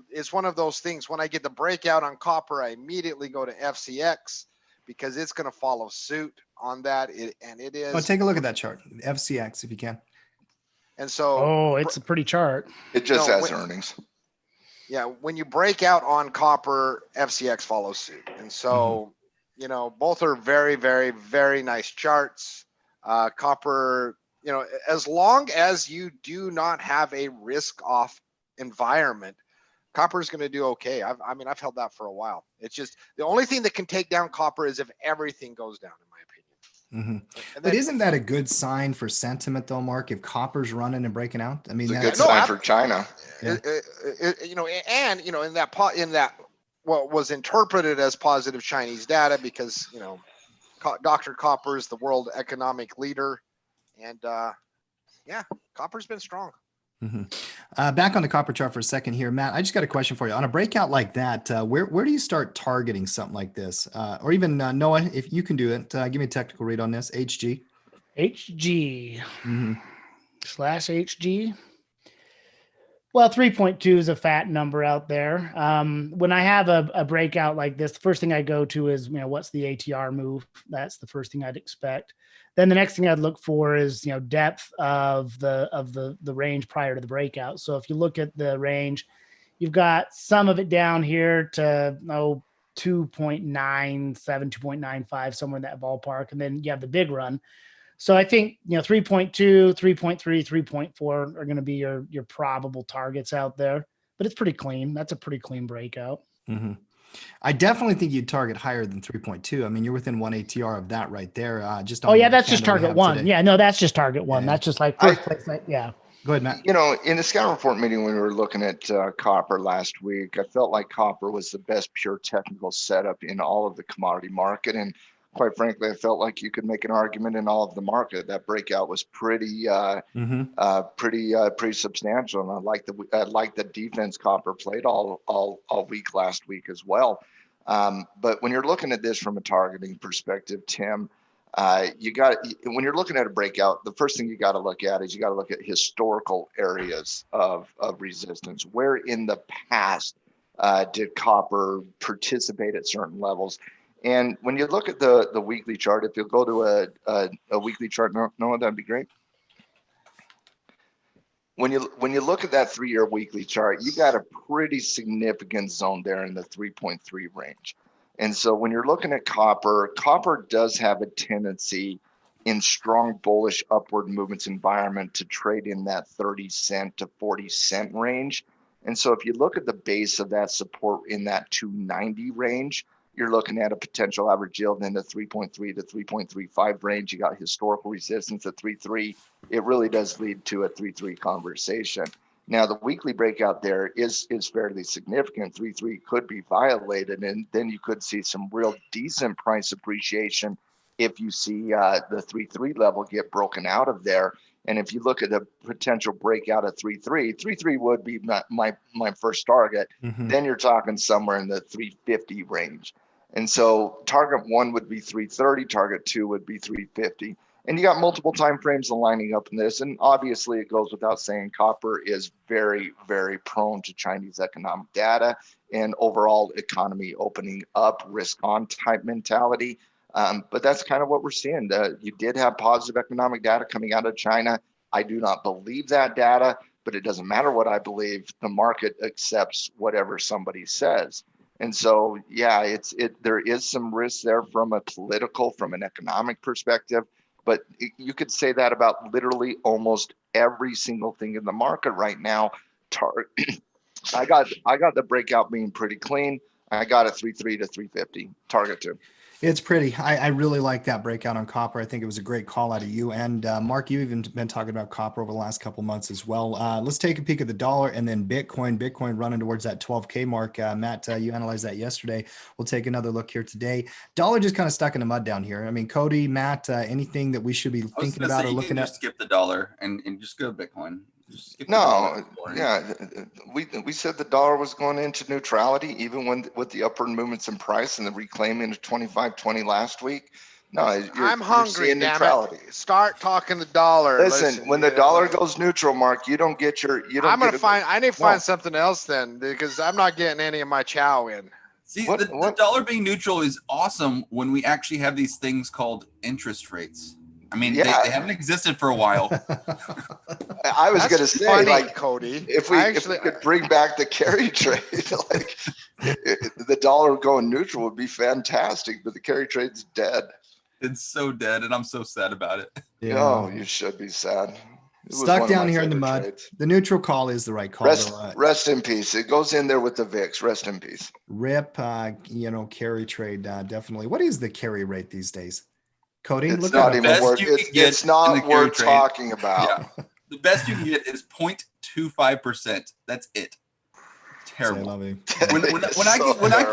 It's one of those things, when I get the breakout on copper, I immediately go to FCX because it's going to follow suit on that. It is. Oh, take a look at that chart, FCX, if you can. And so, it's a pretty chart. It just has earnings. Yeah, when you break out on copper, FCX follows suit. And so, both are very, very, very nice charts. Copper, as long as you do not have a risk off environment, copper is going to do okay. I've held that for a while. It's just the only thing that can take down copper is if everything goes down, in my opinion. Mm-hmm. But isn't that a good sign for sentiment, though, Mark? If copper's running and breaking out, I mean, it's a good sign for China. Yeah. In that what was interpreted as positive Chinese data, because Dr. Copper is the world economic leader. And yeah, copper's been strong. Back on the copper chart for a second here, Matt. I just got a question for you. On a breakout like that, where do you start targeting something like this, or even Noah, if you can do it? Give me a technical read on this. HG. HG slash HG. Well, 3.2 is a fat number out there. When I have a breakout like this, the first thing I go to is, what's the ATR move? That's the first thing I'd expect. Then the next thing I'd look for is, depth of the range prior to the breakout. So if you look at the range, you've got some of it down here to 2.97, 2.95, somewhere in that ballpark. And then you have the big run. So I think, 3.2, 3.3, 3.4 are going to be your probable targets out there, but it's pretty clean. That's a pretty clean breakout. I definitely think you'd target higher than 3.2. I mean, you're within one ATR of that right there. Just on that's just target one. Today. Yeah, no, that's just target one. That's just like first place. Yeah. Go ahead, Matt. In the scout report meeting when we were looking at copper last week, I felt like copper was the best pure technical setup in all of the commodity market. And quite frankly, I felt like you could make an argument in all of the market. That breakout was pretty substantial, and I like the defense copper played all week last week as well. But when you're looking at this from a targeting perspective, Tim, when you're looking at a breakout, the first thing you got to look at is you got to look at historical areas of resistance. Where in the past did copper participate at certain levels? And when you look at the weekly chart, if you'll go to a weekly chart, Noah, that'd be great. When you look at that 3-year weekly chart, you got a pretty significant zone there in the 3.3 range. And so when you're looking at copper does have a tendency in strong bullish upward movements environment to trade in that 30 cent to 40 cent range. And so if you look at the base of that support in that 290 range, you're looking at a potential average yield in the 3.3 to 3.35 range. You got historical resistance at 3.3. It really does lead to a 3.3 conversation. Now, the weekly breakout there is fairly significant. 3.3 could be violated, and then you could see some real decent price appreciation if you see the 3.3 level get broken out of there. And if you look at the potential breakout of 3.3 would be my first target. Then you're talking somewhere in the 350 range. And so target 1 would be 330, target 2 would be 350. And you got multiple time frames lining up in this. And obviously it goes without saying copper is very, very prone to Chinese economic data and overall economy opening up, risk on type mentality. But that's kind of what we're seeing. You did have positive economic data coming out of China. I do not believe that data, but it doesn't matter what I believe. The market accepts whatever somebody says. And so, yeah, there is some risk there from an economic perspective, but you could say that about literally almost every single thing in the market right now. I got the breakout being pretty clean. I got a 3.3 to 350 target 2. It's pretty. I really like that breakout on copper. I think it was a great call out of you. And Mark, you've even been talking about copper over the last couple months as well. Let's take a peek at the dollar and then Bitcoin. Bitcoin running towards that 12K mark. Matt, you analyzed that yesterday. We'll take another look here today. Dollar just kind of stuck in the mud down here. I mean, Cody, Matt, anything that we should be thinking about or looking at? Just skip the dollar and just go Bitcoin. No, yeah, we said the dollar was going into neutrality, even with the upward movements in price and the reclaiming of 25.20 last week. No, I'm hungry. You're neutrality. Start talking the dollar. Listen, when the dollar goes neutral, Mark, you don't get your. I need to find something else then, because I'm not getting any of my chow in. See, the dollar being neutral is awesome when we actually have these things called interest rates. I mean, they haven't existed for a while. I was going to say, funny, like, Cody, if we could bring back the carry trade, like the dollar going neutral would be fantastic, but the carry trade's dead. It's so dead, and I'm so sad about it. Yeah. Oh, you should be sad. Stuck down here in the mud. Trades. The neutral call is the right call. Rest in peace. It goes in there with the VIX. Rest in peace. RIP, carry trade, definitely. What is the carry rate these days? Cody, it's not even worth. It's not worth talking about. Yeah. The best you can get is 0.25%. That's it. Terrible. When I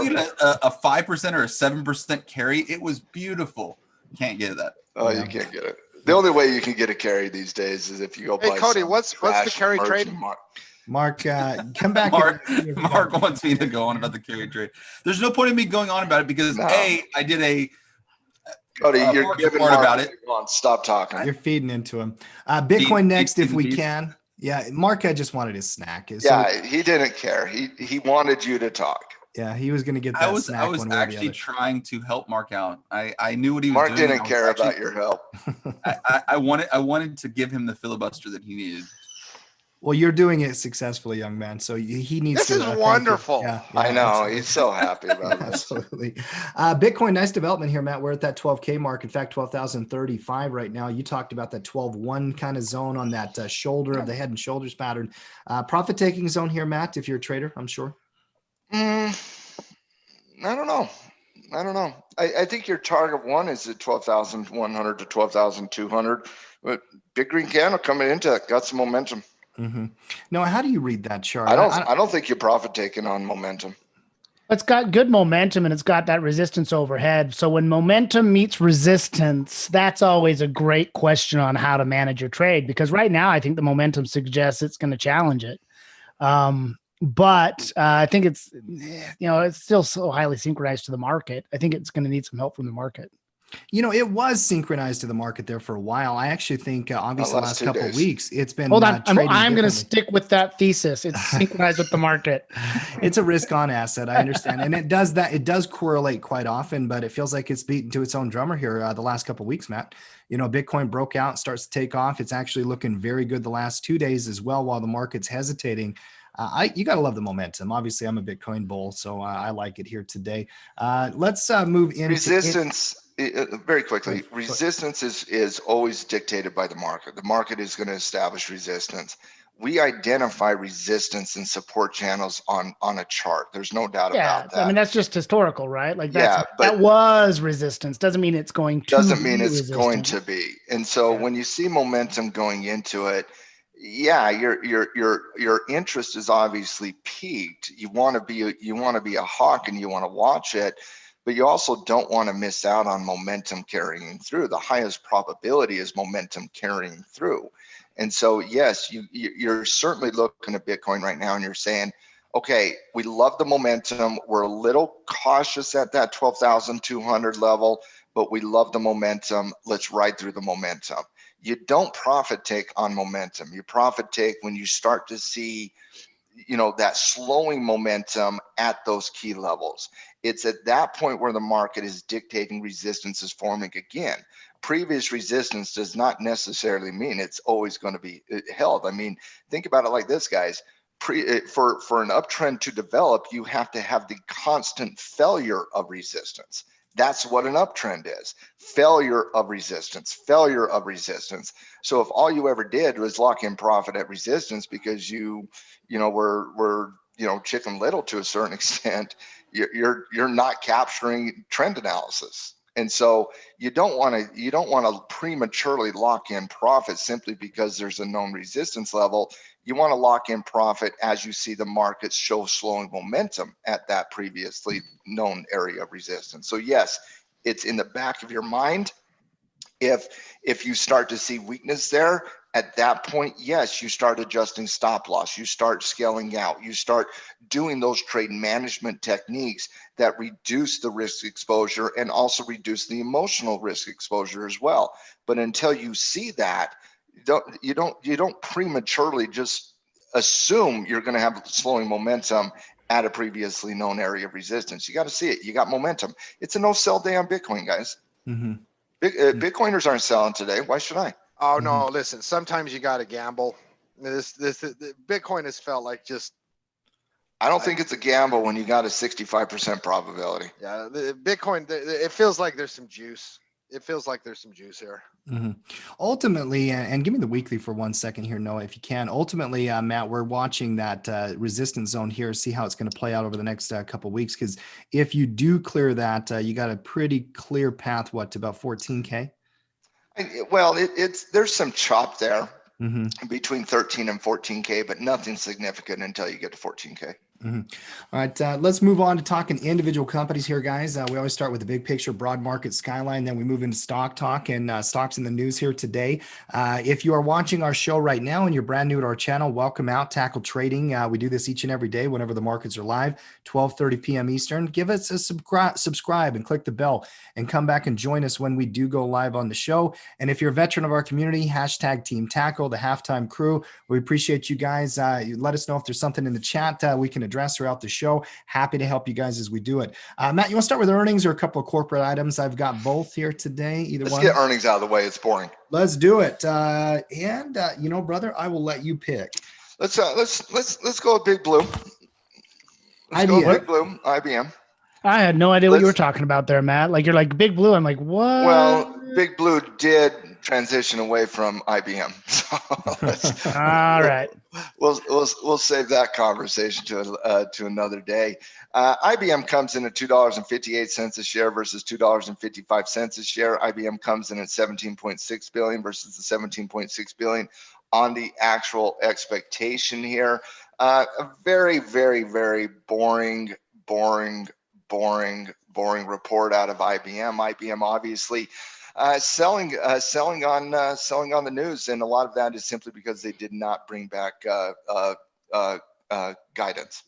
get a 5% or a 7% carry, it was beautiful. Can't get that. Oh, Yeah. you can't get it. The only way you can get a carry these days is if you go Hey, buy Cody, some what's the trash carry emerging trade? Mark, come back. Mark wants me to go on about the carry trade. There's no point in me going on about it because No. I did a Cody, you're Forex giving report Mark about what it. he wants. Stop talking. You're feeding into him. Bitcoin next, if we Feed the beast. can. Yeah, Mark, I just wanted his snack. So, Yeah, he didn't care. He wanted you to talk. yeah, he was going to get I that was snack one way or the actually other. trying to help Mark out. I knew what he was Mark doing. didn't care about your help. I wanted to give him the filibuster that he needed. Well, you're doing it successfully, young man. So he needs This to. is thank you. wonderful. Yeah, I know. absolutely. He's so happy about this. Absolutely. Bitcoin, nice development here, Matt. We're at that 12K mark. In fact, 12,035 right now. You talked about that 12-1 kind of zone on that shoulder of the head and shoulders pattern. Profit taking zone here, Matt, if you're a trader, I'm sure. I don't know. I think your target one is at 12,100 to 12,200. But big green candle coming into it, got some momentum. Mm-hmm. No, how do you read that chart? I don't think you're profit taking on momentum. It's got good momentum and it's got that resistance overhead. So when momentum meets resistance, that's always a great question on how to manage your trade, because right now I think the momentum suggests it's going to challenge it. But I think it's, it's still so highly synchronized to the market. I think it's going to need some help from the market. It was synchronized to the market there for a while. I actually think, obviously, the last couple of weeks, it's been. Hold on, trading I'm going to differently. stick with that thesis. It's synchronized with the market. It's a risk-on asset. I understand, and it does that. It does correlate quite often, but it feels like it's beaten to its own drummer here the last couple of weeks, Matt. Bitcoin broke out, starts to take off. It's actually looking very good the last 2 days as well, while the market's hesitating. You got to love the momentum. Obviously, I'm a Bitcoin bull, so I like it here today. Let's move into resistance. Very quickly, resistance is always dictated by the market. The market is going to establish resistance. We identify resistance and support channels on a chart. There's no doubt about that. I mean, that's just historical, right? Like that but was resistance. Doesn't mean it's going to. Doesn't mean it's resistant. going to be. And so when you see momentum going into it, your interest is obviously peaked. You want to be a hawk and you want to watch it. But you also don't want to miss out on momentum carrying through. The highest probability is momentum carrying through. And so, yes, you're certainly looking at Bitcoin right now and you're saying, okay, we love the momentum. We're a little cautious at that 12,200 level, but we love the momentum. Let's ride through the momentum. You don't profit take on momentum. You profit take when you start to see that slowing momentum at those key levels. It's at that point where the market is dictating resistance is forming again. Previous resistance does not necessarily mean it's always going to be held. I mean, think about it like this, guys. For an uptrend to develop, you have to have the constant failure of resistance. That's what an uptrend is. Failure of resistance. So if all you ever did was lock in profit at resistance because were Chicken Little to a certain extent, you're not capturing trend analysis. And so you don't want to prematurely lock in profit simply because there's a known resistance level. You want to lock in profit as you see the markets show slowing momentum at that previously known area of resistance. So yes, it's in the back of your mind. If you start to see weakness there, at that point, yes, you start adjusting stop loss, you start scaling out, you start doing those trade management techniques that reduce the risk exposure and also reduce the emotional risk exposure as well. But until you see that, you don't prematurely just assume you're going to have slowing momentum at a previously known area of resistance. You got to see it. You got momentum. It's a no sell day on Bitcoin, guys. Mm-hmm. Bitcoiners aren't selling today. Why should I? Oh no! Listen, sometimes you got to gamble. This Bitcoin has felt like just. I don't think it's a gamble when you got a 65% probability. Yeah, the Bitcoin. It feels like there's some juice. It feels like there's some juice here. Mm-hmm. Ultimately, and give me the weekly for 1 second here, Noah, if you can. Ultimately, Matt, we're watching that resistance zone here, see how it's going to play out over the next couple of weeks. Because if you do clear that, you got a pretty clear path, to about 14K? Well, there's some chop there mm-hmm. between 13 and 14K, but nothing significant until you get to 14K. All right, let's move on to talking individual companies here, guys. We always start with the big picture, broad market skyline, then we move into stock talk and stocks in the news here today. If you are watching our show right now and you're brand new to our channel, welcome out, Tackle Trading. We do this each and every day whenever the markets are live, 12:30 p.m. Eastern. Give us a subscribe and click the bell and come back and join us when we do go live on the show. And if you're a veteran of our community, hashtag Team Tackle, the halftime crew. We appreciate you guys. Let us know if there's something in the chat we can address throughout the show. Happy to help you guys as we do it. Matt, you want to start with earnings or a couple of corporate items? I've got both here today. Let's get earnings out of the way. It's boring. Let's do it. You know, brother, I will let you pick. Let's go with Big Blue. IBM. I had no idea what you were talking about there, Matt. Like, you're like Big Blue. I'm like, what? Well, Big Blue did transition away from IBM. So all right. We'll save that conversation to another day. IBM comes in at $2.58 a share versus $2.55 a share. IBM comes in at 17.6 billion versus the 17.6 billion on the actual expectation here. A very, very, very boring report out of IBM. IBM obviously selling on the news, and a lot of that is simply because they did not bring back guidance.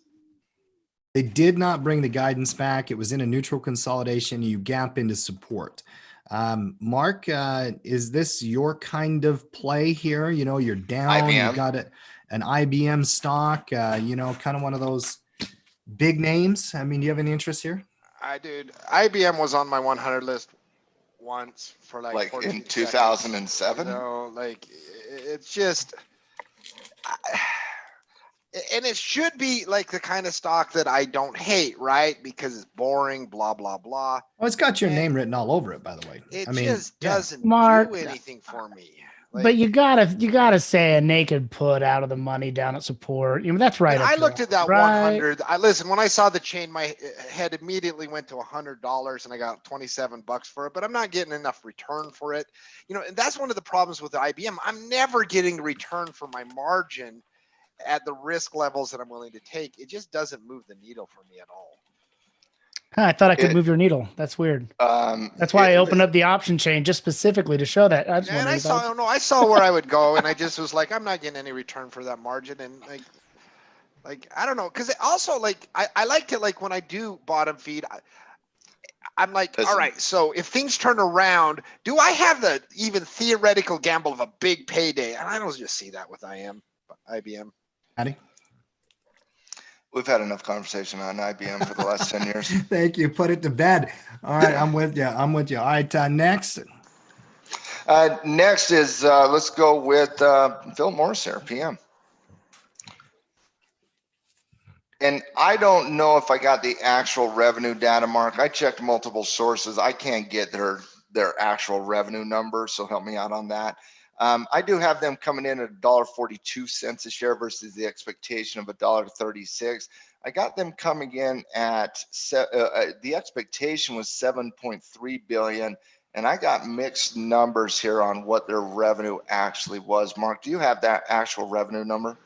They did not bring the guidance back. It was in a neutral consolidation. You gap into support. Mark, is this your kind of play here? You know, you're down. IBM. You got an IBM stock. Kind of one of those big names. I mean, do you have any interest here? IBM was on my 100 list once for like in 2007. You know, like it's just, and it should be like the kind of stock that I don't hate, right? Because it's boring, blah blah blah. Well, it's got your name written all over it, by the way. It doesn't Mark, do anything for me. Like, but you gotta say a naked put out of the money down at support. You know, that's right. I looked at that right? 100. Listen, when I saw the chain, my head immediately went to $100, and I got $27 for it. But I'm not getting enough return for it. You know, and that's one of the problems with the IBM. I'm never getting return for my margin at the risk levels that I'm willing to take. It just doesn't move the needle for me at all. Huh, I thought I could move your needle. That's weird. That's why I opened up the option chain just specifically to show that. I saw where I would go, and I just was like, I'm not getting any return for that margin, and like I don't know, because also like I like to, like, when I do bottom feed, I'm like, all right, so if things turn around, do I have the even theoretical gamble of a big payday? And I don't just see that with IBM. Patty? We've had enough conversation on IBM for the last 10 years. Thank you. Put it to bed. All right. I'm with you. All right. Next. Next is, let's go with Phil Morris here, PM. And I don't know if I got the actual revenue data, Mark. I checked multiple sources. I can't get their actual revenue number, so help me out on that. I do have them coming in at $1.42 a share versus the expectation of $1.36. I got them coming in at the expectation was 7.3 billion, and I got mixed numbers here on what their revenue actually was. Mark, do you have that actual revenue number?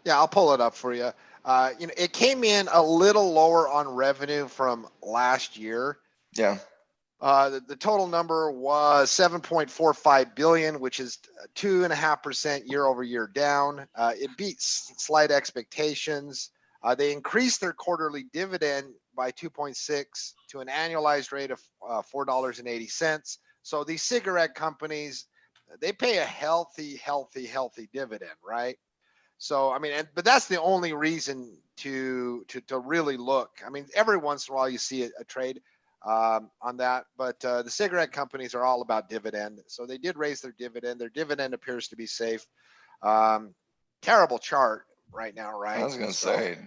Yeah, I'll pull it up for you. You know, it came in a little lower on revenue from last year. Yeah. The total number was 7.45 billion, which is 2.5% year over year down. It beats slight expectations. They increased their quarterly dividend by 2.6 to an annualized rate of $4.80. So these cigarette companies, they pay a healthy dividend, right? So I mean, but that's the only reason to really look. I mean, every once in a while you see a trade on that, but the cigarette companies are all about dividend. So they did raise their dividend. Their dividend appears to be safe. Terrible chart right now, right? I was going to say,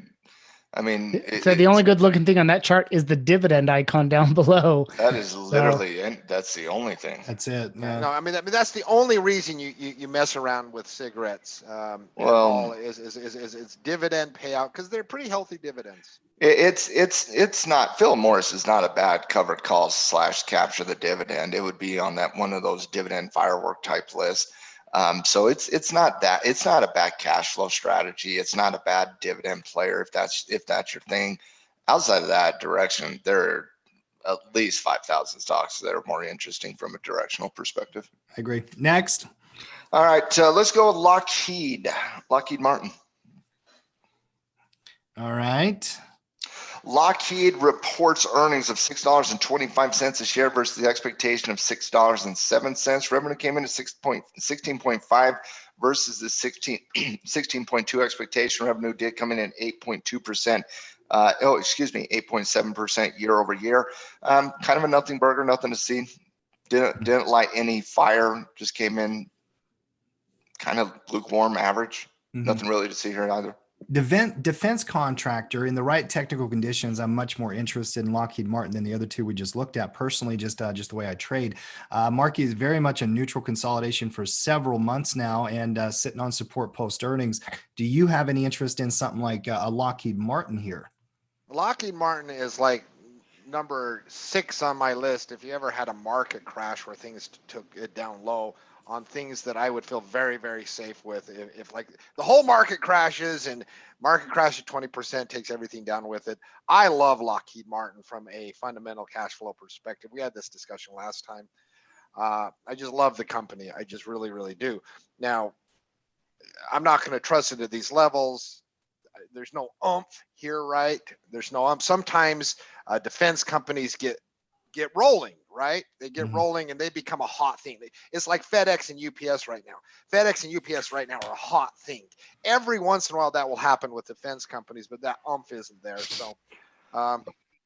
I mean, so the only good looking thing on that chart is the dividend icon down below. That is literally, and that's the only thing. That's it. Yeah. No, I mean that's the only reason you mess around with cigarettes. Well, is dividend payout, because they're pretty healthy dividends. It's not, Phil Morris is not a bad covered call / capture the dividend. It would be on that one of those dividend firework type lists. So it's not a bad cash flow strategy. It's not a bad dividend player if that's your thing. Outside of that direction, there are at least 5,000 stocks that are more interesting from a directional perspective. I agree. Next. All right, let's go with Lockheed Martin. All right. Lockheed reports earnings of $6.25 a share versus the expectation of $6.07. Revenue came in at 16.5 versus the 16.2 expectation. Revenue did come in at 8.2%. 8.7% year over year. Kind of a nothing burger, nothing to see. Didn't light any fire. Just came in kind of lukewarm, average. Nothing really to see here either. Defense contractor in the right technical conditions. I'm much more interested in Lockheed Martin than the other two we just looked at. Personally, just the way I trade. Markey is very much a neutral consolidation for several months now, and sitting on support post earnings. Do you have any interest in something like a Lockheed Martin here? Lockheed Martin is like number 6 on my list. If you ever had a market crash where things took it down low, on things that I would feel very, very safe with, if like the whole market crashes and market crash at 20% takes everything down with it. I love Lockheed Martin from a fundamental cash flow perspective. We had this discussion last time. I just love the company. I just really, really do. Now, I'm not going to trust it at these levels. There's no oomph here, right? There's no oomph. Sometimes defense companies get rolling, right? They get rolling and they become a hot thing. It's like FedEx and UPS right now. FedEx and UPS right now are a hot thing. Every once in a while that will happen with defense companies, but that oomph isn't there. So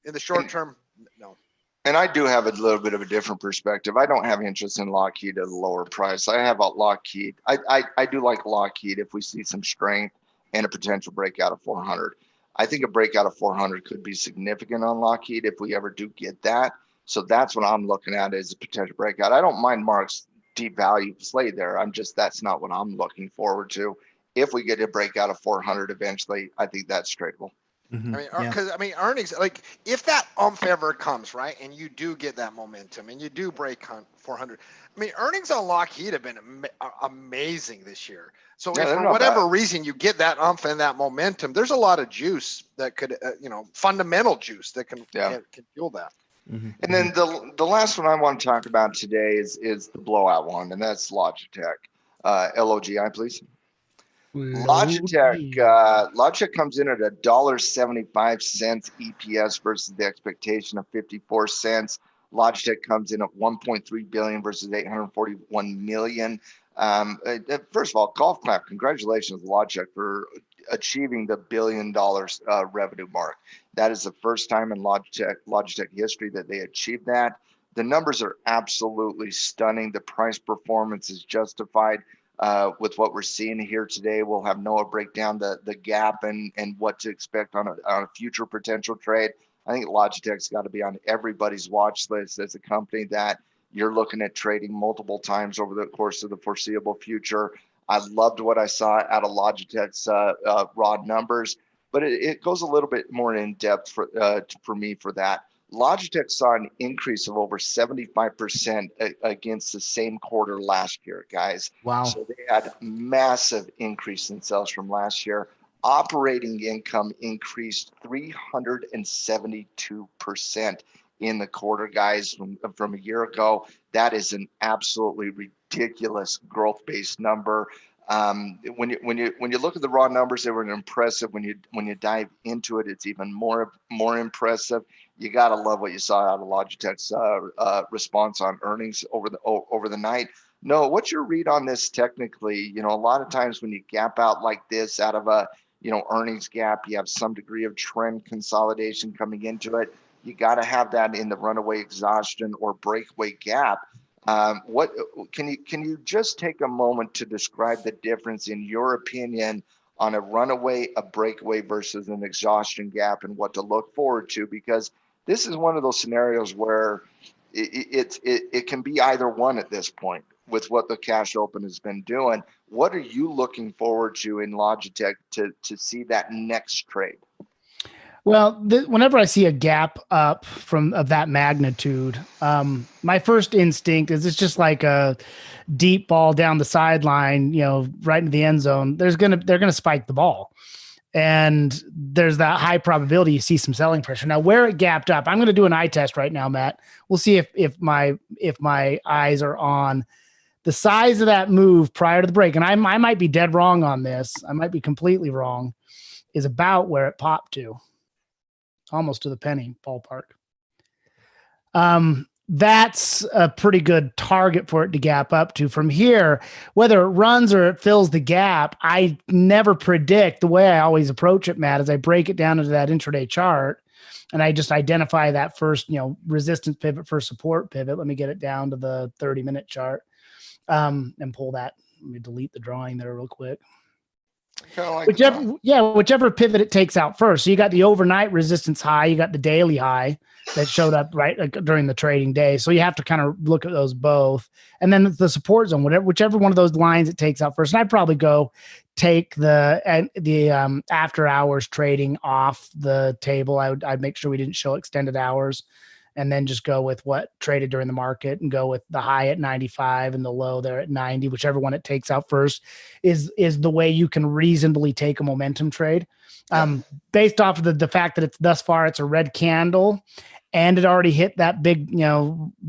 in the short term, no. And I do have a little bit of a different perspective. I don't have interest in Lockheed at a lower price. I have a Lockheed. I do like Lockheed if we see some strength and a potential breakout of 400. I think a breakout of 400 could be significant on Lockheed if we ever do get that. So that's what I'm looking at as a potential breakout. I don't mind Mark's deep value play there. That's not what I'm looking forward to. If we get a breakout of 400 eventually, I think that's tradable. I mean, earnings, like if that umph ever comes, right, and you do get that momentum and you do break 400, I mean, earnings on Lockheed have been amazing this year. So if for whatever reason you get that umph and that momentum, there's a lot of juice that could, fundamental juice that can fuel that. And then the last one I want to talk about today is the blowout one, and that's Logitech. LOGI, please. Logitech comes in at $1.75 EPS versus the expectation of 54 cents. Logitech comes in at 1.3 billion versus 841 million. First of all, golf clap. Congratulations, Logitech, for achieving the $1 billion revenue mark. That is the first time in Logitech history that they achieved that. The numbers are absolutely stunning. The price performance is justified with what we're seeing here today. We'll have Noah break down the gap and what to expect on a future potential trade. I think Logitech's got to be on everybody's watch list as a company that you're looking at trading multiple times over the course of the foreseeable future. I loved what I saw out of Logitech's raw numbers, but it goes a little bit more in depth for me for that. Logitech saw an increase of over 75% against the same quarter last year, guys. Wow. So they had massive increase in sales from last year. Operating income increased 372% in the quarter, guys, from a year ago. That is an absolutely ridiculous growth-based number. When you look at the raw numbers, they were impressive. When you dive into it, it's even more impressive. You gotta love what you saw out of Logitech's response on earnings over the night. No, what's your read on this technically? A lot of times when you gap out like this out of a earnings gap, you have some degree of trend consolidation coming into it. You got to have that in the runaway exhaustion or breakaway gap. What can you just take a moment to describe the difference in your opinion on a runaway, a breakaway versus an exhaustion gap, and what to look forward to? Because this is one of those scenarios where it can be either one at this point with what the cash open has been doing. What are you looking forward to in Logitech to see that next trade? Well, whenever I see a gap up of that magnitude, my first instinct is it's just like a deep ball down the sideline, right into the end zone. They're gonna spike the ball, and there's that high probability you see some selling pressure. Now, where it gapped up, I'm going to do an eye test right now, Matt. We'll see if my eyes are on the size of that move prior to the break, and I might be dead wrong on this. I might be completely wrong. Is about where it popped to. Almost to the penny ballpark. That's a pretty good target for it to gap up to. From here, whether it runs or it fills the gap, I never predict. The way I always approach it, Matt, is I break it down into that intraday chart and I just identify that first, resistance pivot, first support pivot. Let me get it down to the 30-minute chart and pull that. Let me delete the drawing there real quick. Like whichever pivot it takes out first. So you got the overnight resistance high, you got the daily high that showed up during the trading day. So you have to kind of look at those both, and then the support zone, whichever one of those lines it takes out first. And I'd probably go take the after hours trading off the table. I'd make sure we didn't show extended hours, and then just go with what traded during the market and go with the high at 95 and the low there at 90, whichever one it takes out first is the way you can reasonably take a momentum trade. Based off of the fact that it's a red candle and it already hit that big,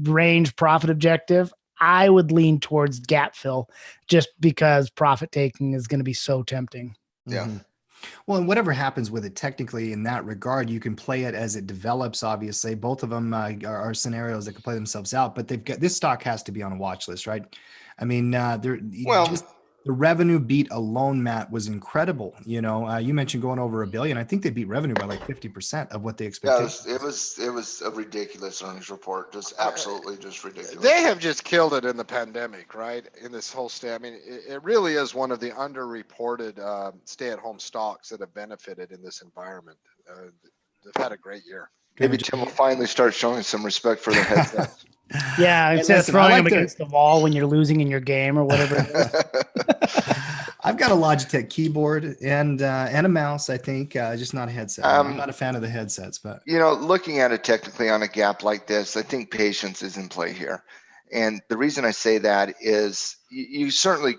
range profit objective. I would lean towards gap fill just because profit taking is going to be so tempting. Yeah. Mm-hmm. Well, and whatever happens with it technically in that regard, you can play it as it develops. Obviously, both of them are scenarios that can play themselves out. But this stock has to be on a watch list, right? I mean, just the revenue beat alone, Matt, was incredible. You mentioned going over $1 billion. I think they beat revenue by like 50% of what they expected. Yeah, it was a ridiculous earnings report. Just absolutely just ridiculous. They have just killed it in the pandemic, right? In this whole state. I mean, it really is one of the underreported stay-at-home stocks that have benefited in this environment. They've had a great year. Maybe Tim will finally start showing some respect for the headsets. Yeah, instead of throwing them against the wall when you're losing in your game or whatever it is. I've got a Logitech keyboard and a mouse, I think, just not a headset. I'm not a fan of the headsets, but looking at it technically on a gap like this, I think patience is in play here. And the reason I say that is you certainly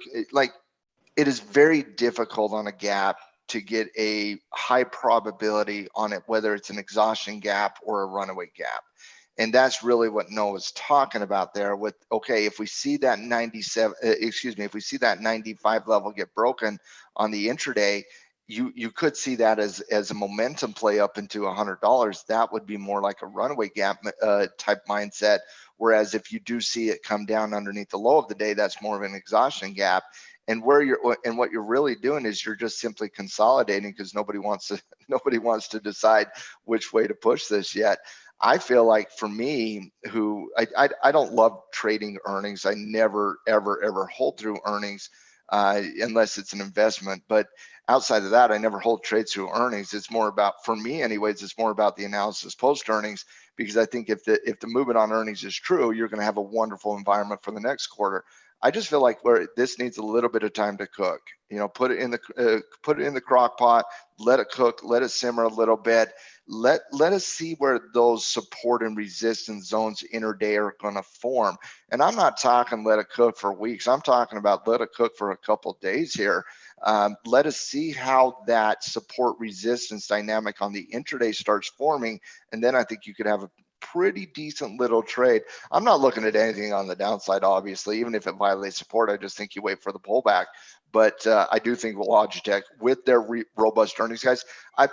it is very difficult on a gap to get a high probability on it, whether it's an exhaustion gap or a runaway gap. And that's really what Noah's talking about there with, okay, if we see that 95 level get broken on the intraday, you could see that as a momentum play up into $100. That would be more like a runaway gap type mindset. Whereas if you do see it come down underneath the low of the day, that's more of an exhaustion gap. And what you're really doing is you're just simply consolidating because nobody wants to decide which way to push this yet. I feel like for me, I don't love trading earnings. I never, ever hold through earnings unless it's an investment. But outside of that, I never hold trades through earnings. It's more about, for me anyways, it's more about the analysis post earnings, because I think if the movement on earnings is true, you're going to have a wonderful environment for the next quarter. I just feel like this needs a little bit of time to cook. Put it in the crock pot, let it cook, let it simmer a little bit. Let us see where those support and resistance zones intraday are going to form. And I'm not talking let it cook for weeks. I'm talking about let it cook for a couple of days here. Let us see how that support resistance dynamic on the intraday starts forming, and then I think you could have a pretty decent little trade. I'm not looking at anything on the downside, obviously. Even if it violates support, I just think you wait for the pullback. But I do think Logitech, with their robust earnings, guys,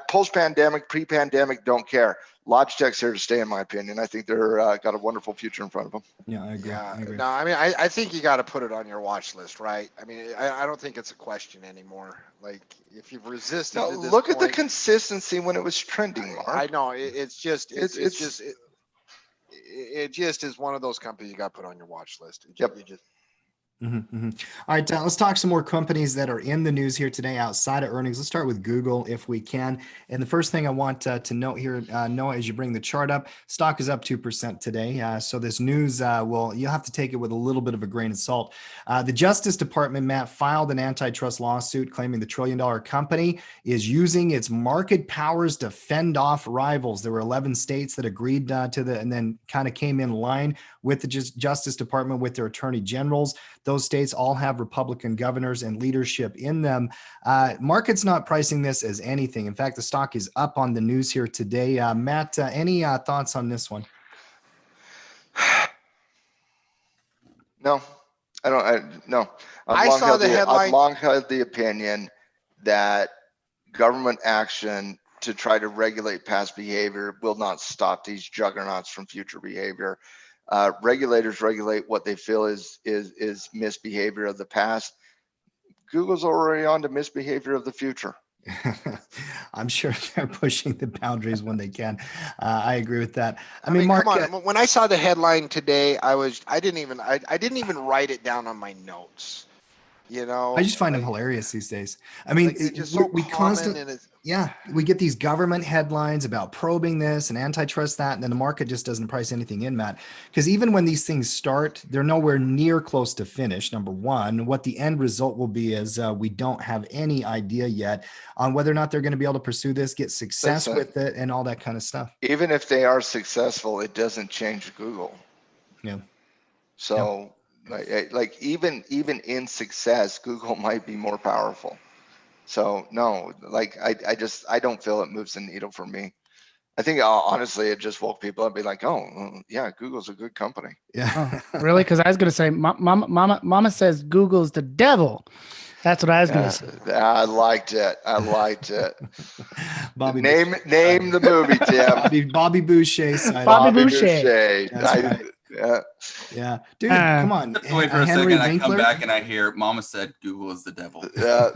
post-pandemic, pre-pandemic, don't care. Logitech's here to stay, in my opinion. I think they're got a wonderful future in front of them. Yeah, I agree. Yeah, no, I mean, I think you got to put it on your watch list, right? I mean, I don't think it's a question anymore. Like, if you've resisted, no, look at the consistency when it was trending, Mark. I know it just is one of those companies you got to put on your watch list. Yep. All right, let's talk some more companies that are in the news here today outside of earnings. Let's start with Google if we can. And the first thing I want to note here, Noah, as you bring the chart up, stock is up 2% today. So this news, well, you'll have to take it with a little bit of a grain of salt. The Justice Department, Matt, filed an antitrust lawsuit claiming the trillion-dollar company is using its market powers to fend off rivals. There were 11 states that agreed and then kind of came in line with the Justice Department with their attorney generals. Those states all have Republican governors and leadership in them. Market's not pricing this as anything. In fact, the stock is up on the news here today. Matt, any thoughts on this one? No, I don't. No, I've long held the opinion that government action to try to regulate past behavior will not stop these juggernauts from future behavior. Regulators regulate what they feel is misbehavior of the past. Google's already on to misbehavior of the future. I'm sure they're pushing the boundaries when they can. I agree with that. I mean, Mark, come on. When I saw the headline today, I didn't even write it down on my notes. You know, I just find them hilarious these days. I mean, it's just so we constantly, we get these government headlines about probing this and antitrust that, and then the market just doesn't price anything in, Matt. Because even when these things start, they're nowhere near close to finish. Number one, what the end result will be is we don't have any idea yet on whether or not they're going to be able to pursue this, get success with it, and all that kind of stuff. Even if they are successful, it doesn't change Google. Yeah. So. Yep. Like even in success, Google might be more powerful. So no, like I don't feel it moves the needle for me. I think honestly, it just woke people up, be like, oh yeah, Google's a good company. Yeah, really? Because I was gonna say, Mama says Google's the devil. That's what I was gonna say. I liked it. Bobby name the movie, Tim. Bobby Boucher. Bobby Boucher. Yeah, dude, come on. Wait for a second. I come back and I hear Mama said Google is the devil. Yeah,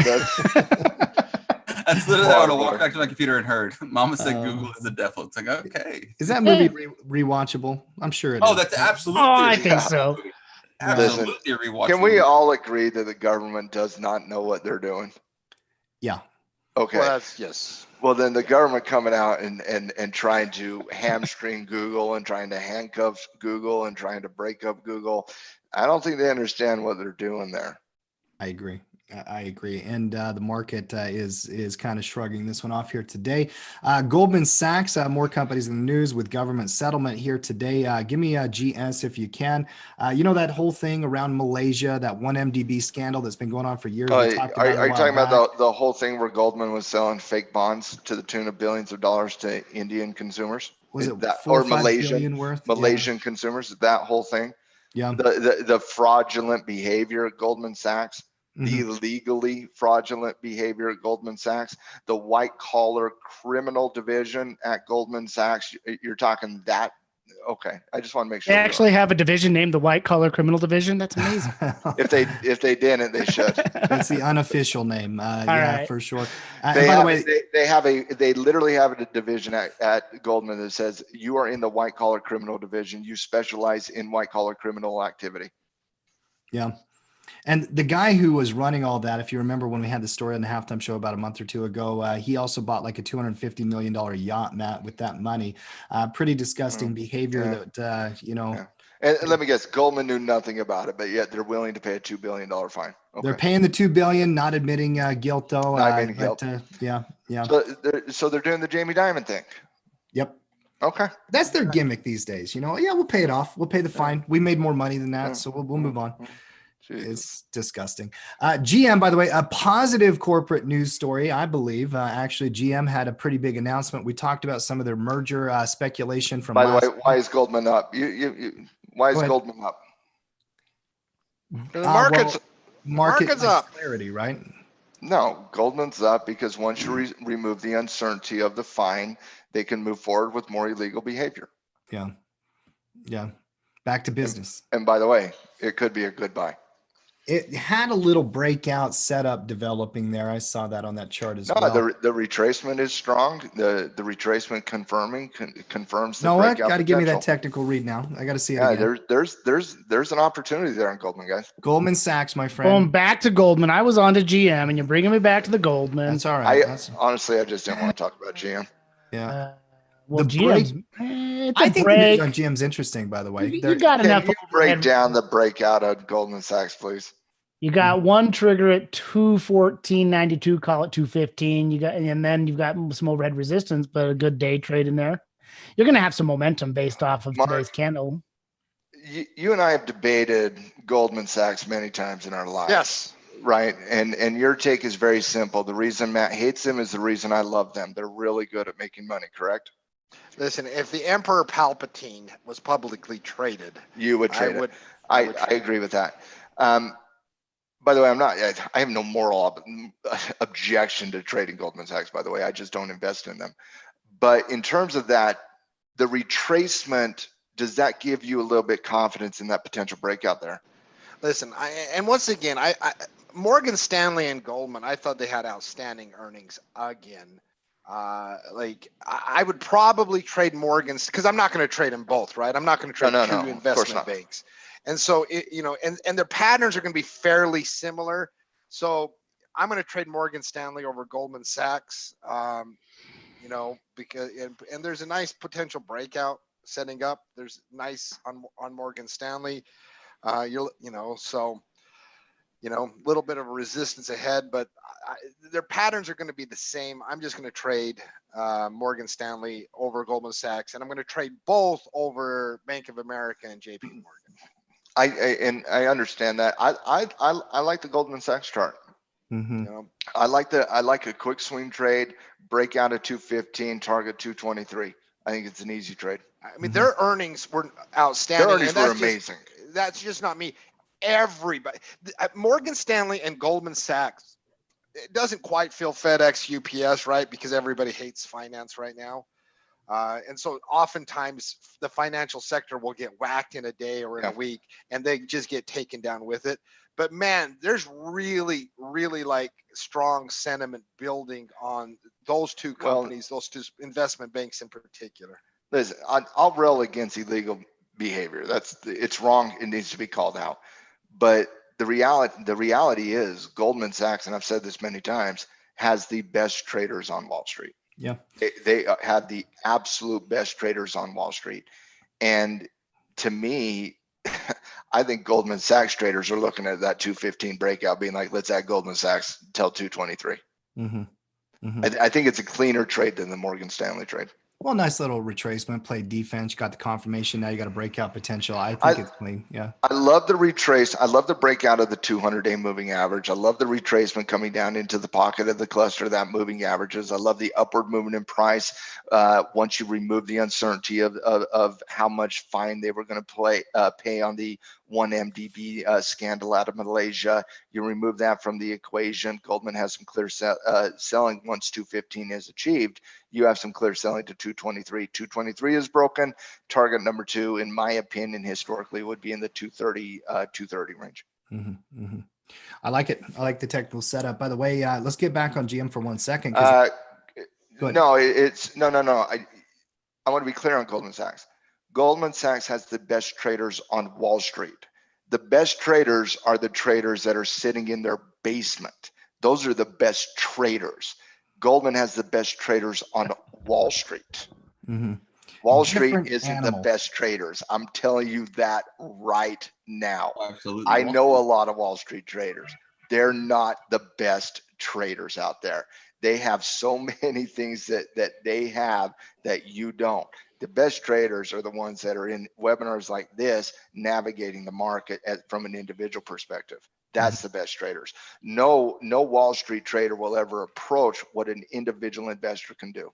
that's literally how I walked back to my computer and heard Mama said Google is the devil. It's like, okay. Is that movie rewatchable? I'm sure it is. That's absolutely. Oh, I think so. Absolutely rewatchable. Can we all agree that the government does not know what they're doing? Yeah. Okay. Well, yes. Well, then the government coming out and trying to hamstring Google and trying to handcuff Google and trying to break up Google. I don't think they understand what they're doing there. I agree. And the market is kind of shrugging this one off here today. Goldman Sachs, more companies in the news with government settlement here today. Give me a GS if you can. You know that whole thing around Malaysia, that 1MDB scandal that's been going on for years. Are you talking about the whole thing where Goldman was selling fake bonds to the tune of billions of dollars to Indian consumers? Was it that, or Malaysian consumers? That whole thing. Yeah. The fraudulent behavior at Goldman Sachs. The illegally fraudulent behavior at Goldman Sachs, the white collar criminal division at Goldman Sachs. You're talking that. Okay. I just want to make sure. They actually have a division named the white collar criminal division. That's amazing. if they didn't, they should. That's the unofficial name. Right. For sure. By the way, they literally have a division at Goldman that says you are in the white collar criminal division. You specialize in white collar criminal activity. Yeah. And the guy who was running all that, if you remember when we had the story on the halftime show about a month or two ago, he also bought like a $250 million yacht, Matt, with that money. Pretty disgusting behavior that, Yeah. And let me guess, Goldman knew nothing about it, but yet they're willing to pay a $2 billion fine. Okay. They're paying the $2 billion, not admitting guilt though. Not admitting guilt. Yeah. So they're doing the Jamie Dimon thing. Yep. Okay. That's their gimmick these days. We'll pay it off. We'll pay the fine. We made more money than that, so we'll move on. It's disgusting. GM, by the way, a positive corporate news story, I believe. Actually, GM had a pretty big announcement. We talked about some of their merger speculation from. By the way, why is Goldman up? Why is Goldman up? The market's up. Clarity, right? No, Goldman's up because once you remove the uncertainty of the fine, they can move forward with more illegal behavior. Yeah. Back to business. And by the way, it could be a good buy. It had a little breakout setup developing there. I saw that on that chart as No, well. the retracement is strong. The retracement confirms the No, what? breakout Got to give me that potential. technical read now. I got to see it Yeah, again. there's an opportunity there in Goldman, guys. Goldman Sachs, my Going friend. back to Goldman. I was on to GM, and you're bringing me back to the Goldman. That's all right. Honestly, I just didn't want to talk about GM. Yeah. Well, The GM's. break- It's I a think the news break. on GM's interesting, by the way. You got Can enough you break overhead. down the breakout of Goldman Sachs, please? You got one trigger at 214.92, call it 215. And then you've got some overhead resistance, but a good day trade in there. You're going to have some momentum based off of Mark, today's candle. You and I have debated Goldman Sachs many times in our lives. Yes. Right. And your take is very simple. The reason Matt hates them is the reason I love them. They're really good at making money, correct? Listen, if the Emperor Palpatine was publicly traded, You would trade it. I I agree with that. By the way, I have no moral objection to trading Goldman Sachs, by the way. I just don't invest in them. But in terms of that, the retracement, does that give you a little bit confidence in that potential breakout there? Listen, once again, Morgan Stanley and Goldman, I thought they had outstanding earnings again. I would probably trade Morgan's because I'm not going to trade them both, right? I'm not going to trade two investment banks. And so, and their patterns are going to be fairly similar. So I'm going to trade Morgan Stanley over Goldman Sachs, because, and there's a nice potential breakout setting up. There's nice on Morgan Stanley. A little bit of a resistance ahead, but their patterns are going to be the same. I'm just going to trade Morgan Stanley over Goldman Sachs, and I'm going to trade both over Bank of America and JP Morgan. I understand that. I like the Goldman Sachs chart. Mm-hmm. I like a quick swing trade, breakout at 215, target 223. I think it's an easy trade. I mean, their earnings were outstanding. Their earnings were amazing. That's just not me. Everybody, Morgan Stanley and Goldman Sachs, it doesn't quite feel FedEx, UPS, right? Because everybody hates finance right now. And so oftentimes the financial sector will get whacked in a day or in a week, and they just get taken down with it. But man, there's really, really like strong sentiment building on those two companies, those two investment banks in particular. Listen, I'll rail against illegal behavior. It's wrong. It needs to be called out. But the reality is Goldman Sachs, and I've said this many times, has the best traders on Wall Street. Yeah, they have the absolute best traders on Wall Street. And to me, I think Goldman Sachs traders are looking at that 215 breakout being like, let's add Goldman Sachs till 223. Mm-hmm. Mm-hmm. I think it's a cleaner trade than the Morgan Stanley trade. Well, nice little retracement, played defense, you got the confirmation. Now you got a breakout potential. I think it's clean. Yeah. I love the retrace. I love the breakout of the 200-day moving average. I love the retracement coming down into the pocket of the cluster that moving averages. I love the upward movement in price. Once you remove the uncertainty of how much fine they were going to pay on the 1MDB scandal out of Malaysia, you remove that from the equation. Goldman has some clear selling once 215 is achieved. You have some clear selling to 223. 223 is broken. Target number 2, in my opinion, historically would be in the 230 range. Mm-hmm. Mm-hmm. I like it. I like the technical setup. By the way, let's get back on GM for 1 second. No. I want to be clear on Goldman Sachs. Goldman Sachs has the best traders on Wall Street. The best traders are the traders that are sitting in their basement. Those are the best traders. Goldman has the best traders on Wall Street. Mm-hmm. Wall Street isn't the best traders. I'm telling you that right now. Absolutely. I know a lot of Wall Street traders. They're not the best traders out there. They have so many things that they have that you don't. The best traders are the ones that are in webinars like this, navigating the market from an individual perspective. That's the best traders. No Wall Street trader will ever approach what an individual investor can do.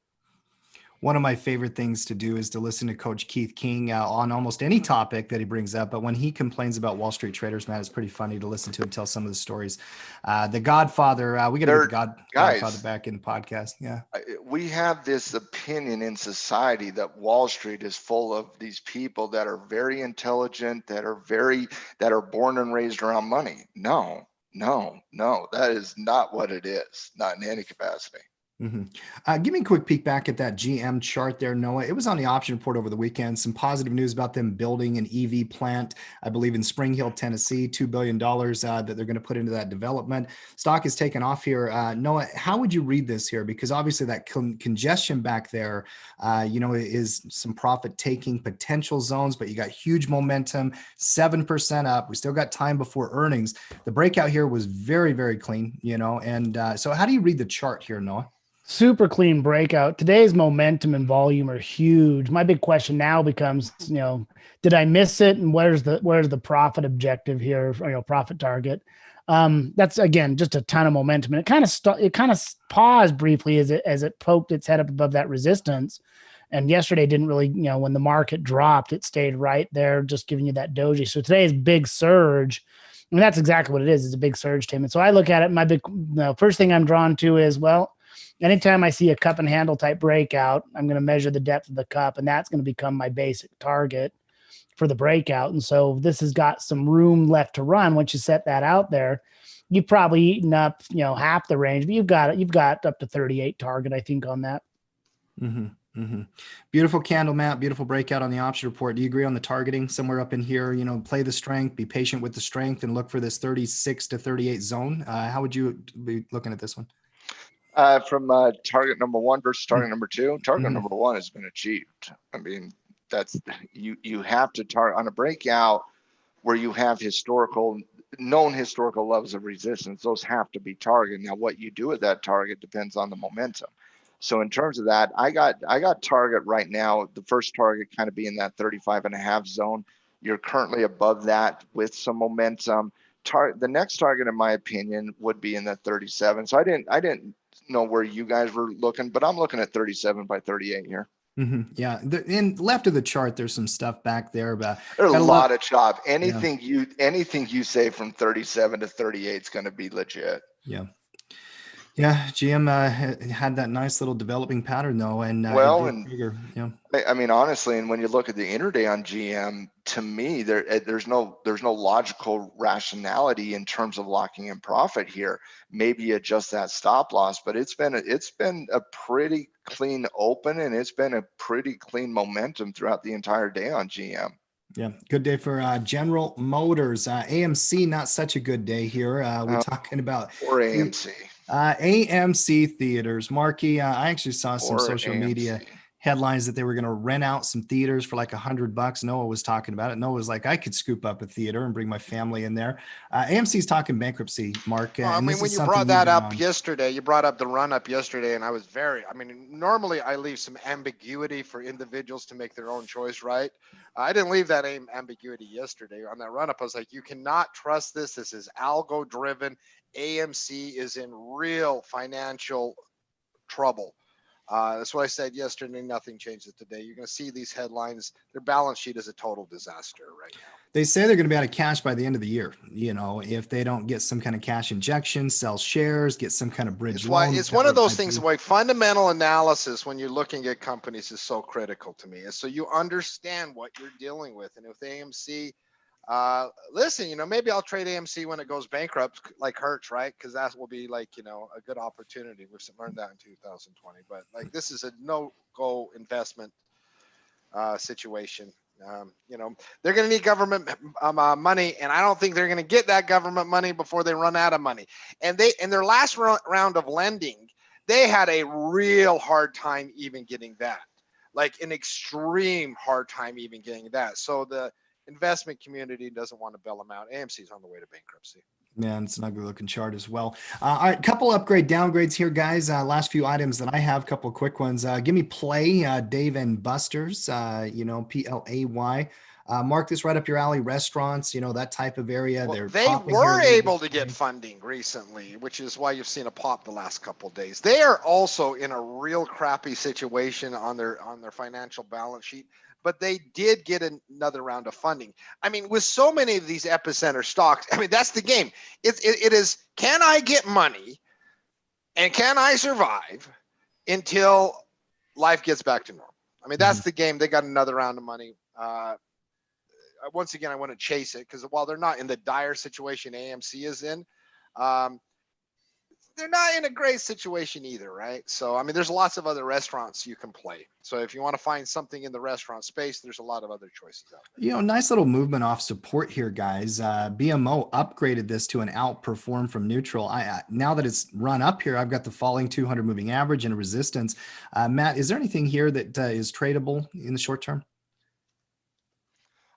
One of my favorite things to do is to listen to Coach Keith King on almost any topic that he brings up. But when he complains about Wall Street traders, man, it's pretty funny to listen to him tell some of the stories. The Godfather, we got to get the Godfather back in the podcast. Yeah. We have this opinion in society that Wall Street is full of these people that are very intelligent, that are born and raised around money. No, that is not what it is, not in any capacity. Give me a quick peek back at that GM chart there, Noah. It was on the option report over the weekend. Some positive news about them building an EV plant, I believe in Spring Hill, Tennessee, $2 billion that they're going to put into that development. Stock is taken off here. Noah, how would you read this here? Because obviously that congestion back there, is some profit taking potential zones, but you got huge momentum, 7% up. We still got time before earnings. The breakout here was very, very clean, so how do you read the chart here, Noah? Super clean breakout. Today's momentum and volume are huge. My big question now becomes, did I miss it? And where's the profit objective here, profit target? That's again just a ton of momentum, and it kind of paused briefly as it poked its head up above that resistance. And yesterday didn't really, when the market dropped, it stayed right there, just giving you that doji. So today's big surge, and that's exactly what it is. It's a big surge, Tim. And so I look at it. My big first thing I'm drawn to is, well, anytime I see a cup and handle type breakout, I'm going to measure the depth of the cup, and that's going to become my basic target for the breakout. And so this has got some room left to run. Once you set that out there, you've probably eaten up, half the range, but you've got up to 38 target, I think, on that. Beautiful candle map, beautiful breakout on the option report. Do you agree on the targeting somewhere up in here? Play the strength, be patient with the strength, and look for this 36 to 38 zone. How would you be looking at this one? From target number one versus target number two, target number one has been achieved. I mean, that's you have to target on a breakout where you have known historical levels of resistance. Those have to be targeted. Now, what you do with that target depends on the momentum. So in terms of that, I got target right now. The first target kind of being that 35.5 zone. You're currently above that with some momentum. The next target, in my opinion, would be in that 37. So I didn't know where you guys were looking, but I'm looking at 37 by 38 here. Yeah, in left of the chart, there's some stuff back there, but there's a lot of chop. Anything you say from 37 to 38 is going to be legit. Yeah, GM had that nice little developing pattern though, and bigger. I mean, honestly, and when you look at the intraday on GM, to me, there's no logical rationality in terms of locking in profit here. Maybe adjust that stop loss, but it's been a pretty clean open, and it's been a pretty clean momentum throughout the entire day on GM. Yeah, good day for General Motors. AMC, not such a good day here. We're talking about AMC. AMC theaters. Marky, I actually saw some social media headlines that they were going to rent out some theaters for like $100. Noah was talking about it. Noah was like, I could scoop up a theater and bring my family in there. AMC's talking bankruptcy, Mark. Well, when you brought that up yesterday, you brought up the run up yesterday, and I was normally I leave some ambiguity for individuals to make their own choice, right? I didn't leave that ambiguity yesterday on that run up. I was like, you cannot trust this. This is algo driven. AMC is in real financial trouble. That's what I said yesterday. Nothing changes today. You're going to see these headlines. Their balance sheet is a total disaster right now. They say they're going to be out of cash by the end of the year. If they don't get some kind of cash injection, sell shares, get some kind of bridge loan. It's one of those things where fundamental analysis when you're looking at companies is so critical to me. And so you understand what you're dealing with. And if AMC, listen, maybe I'll trade AMC when it goes bankrupt, like Hertz, right? Because that will be like, a good opportunity. We've learned that in 2020. But like, this is a no-go investment situation. They're going to need government money, and I don't think they're going to get that government money before they run out of money. And in their last round of lending, they had a real hard time even getting that, like an extreme hard time even getting that. So the investment community doesn't want to bail them out. AMC's on the way to bankruptcy. Man, it's an ugly looking chart as well. All right, couple upgrade downgrades here, guys. Last few items that I have, couple of quick ones. Give me Play, Dave and Buster's, Play. Mark, this right up your alley. Restaurants, that type of area. Well, They're they popping here a were little able bit to get today. funding recently, which is why you've seen a pop the last couple of days. They are also in a real crappy situation on their financial balance sheet, but they did get another round of funding. I mean, with so many of these epicenter stocks, I mean, that's the game. It is, can I get money and can I survive until life gets back to normal? I mean, that's the game. They got another round of money. Once again, I want to chase it because while they're not in the dire situation AMC is in, they're not in a great situation either, right? So, I mean, there's lots of other restaurants you can play. So if you want to find something in the restaurant space, there's a lot of other choices out there. Nice little movement off support here, guys. BMO upgraded this to an outperform from neutral. Now that it's run up here, I've got the falling 200 moving average and a resistance. Matt, is there anything here that is tradable in the short term?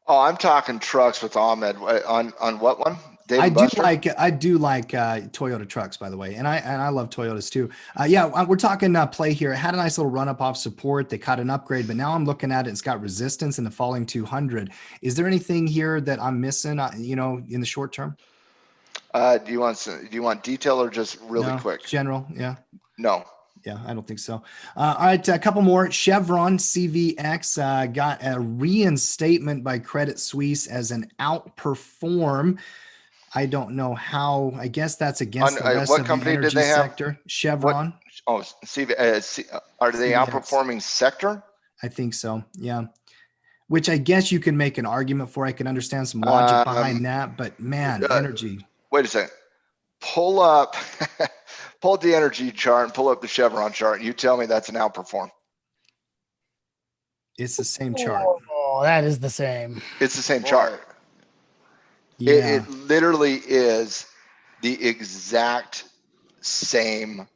Oh, I'm talking trucks with Ahmed on what one? Dave I and do Buster? like Toyota trucks, by the way, and I love Toyotas too. We're talking Play here. It had a nice little run up off support. They caught an upgrade, but now I'm looking at it. It's got resistance in the falling 200. Is there anything here that I'm missing? In the short term? Do you want detail or just really No, quick? general, yeah. No. Yeah, I don't think so. All right, a couple more. Chevron CVX got a reinstatement by Credit Suisse as an outperform. I don't know how. I guess that's against the rest what of the company did energy they have? sector. Chevron. Are they CVX. outperforming sector? I think so. Yeah. Which I guess you can make an argument for. I can understand some logic behind that, but man, energy. Wait a second. Pull up the energy chart and pull up the Chevron chart. And you tell me that's an outperform. It's the same chart. Oh, that is the same. It's the same chart. Yeah. It literally is the exact same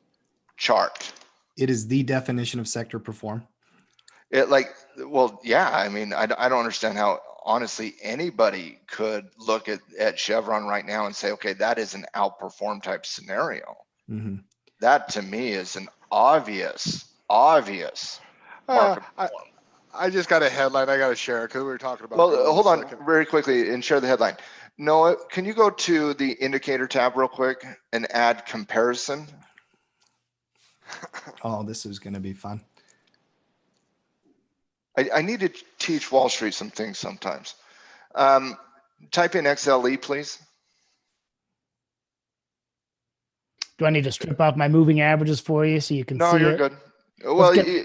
chart. It is the definition of sector perform. I mean, I don't understand how honestly anybody could look at Chevron right now and say, okay, that is an outperform type scenario. Mm-hmm. That to me is an obvious market. I just got a headline I got to share because we were talking about. Well, hold on very quickly and share the headline. Noah, can you go to the indicator tab real quick and add comparison? Oh, this is going to be fun. I need to teach Wall Street some things sometimes. Type in XLE, please. Do I need to strip off my moving averages for you so you can see it? No, you're good. Well, If you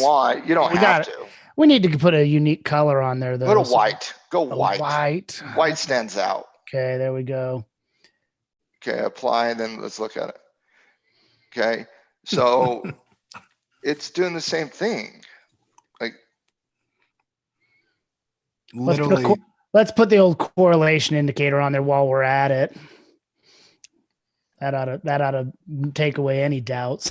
want, you don't have to. We need to put a unique color on there, though. Put a white. Go white. White. White stands out. Okay, there we go. Okay, apply, and then let's look at it. Okay, so it's doing the same thing. Like literally. Let's put the old correlation indicator on there while we're at it. That ought to take away any doubts.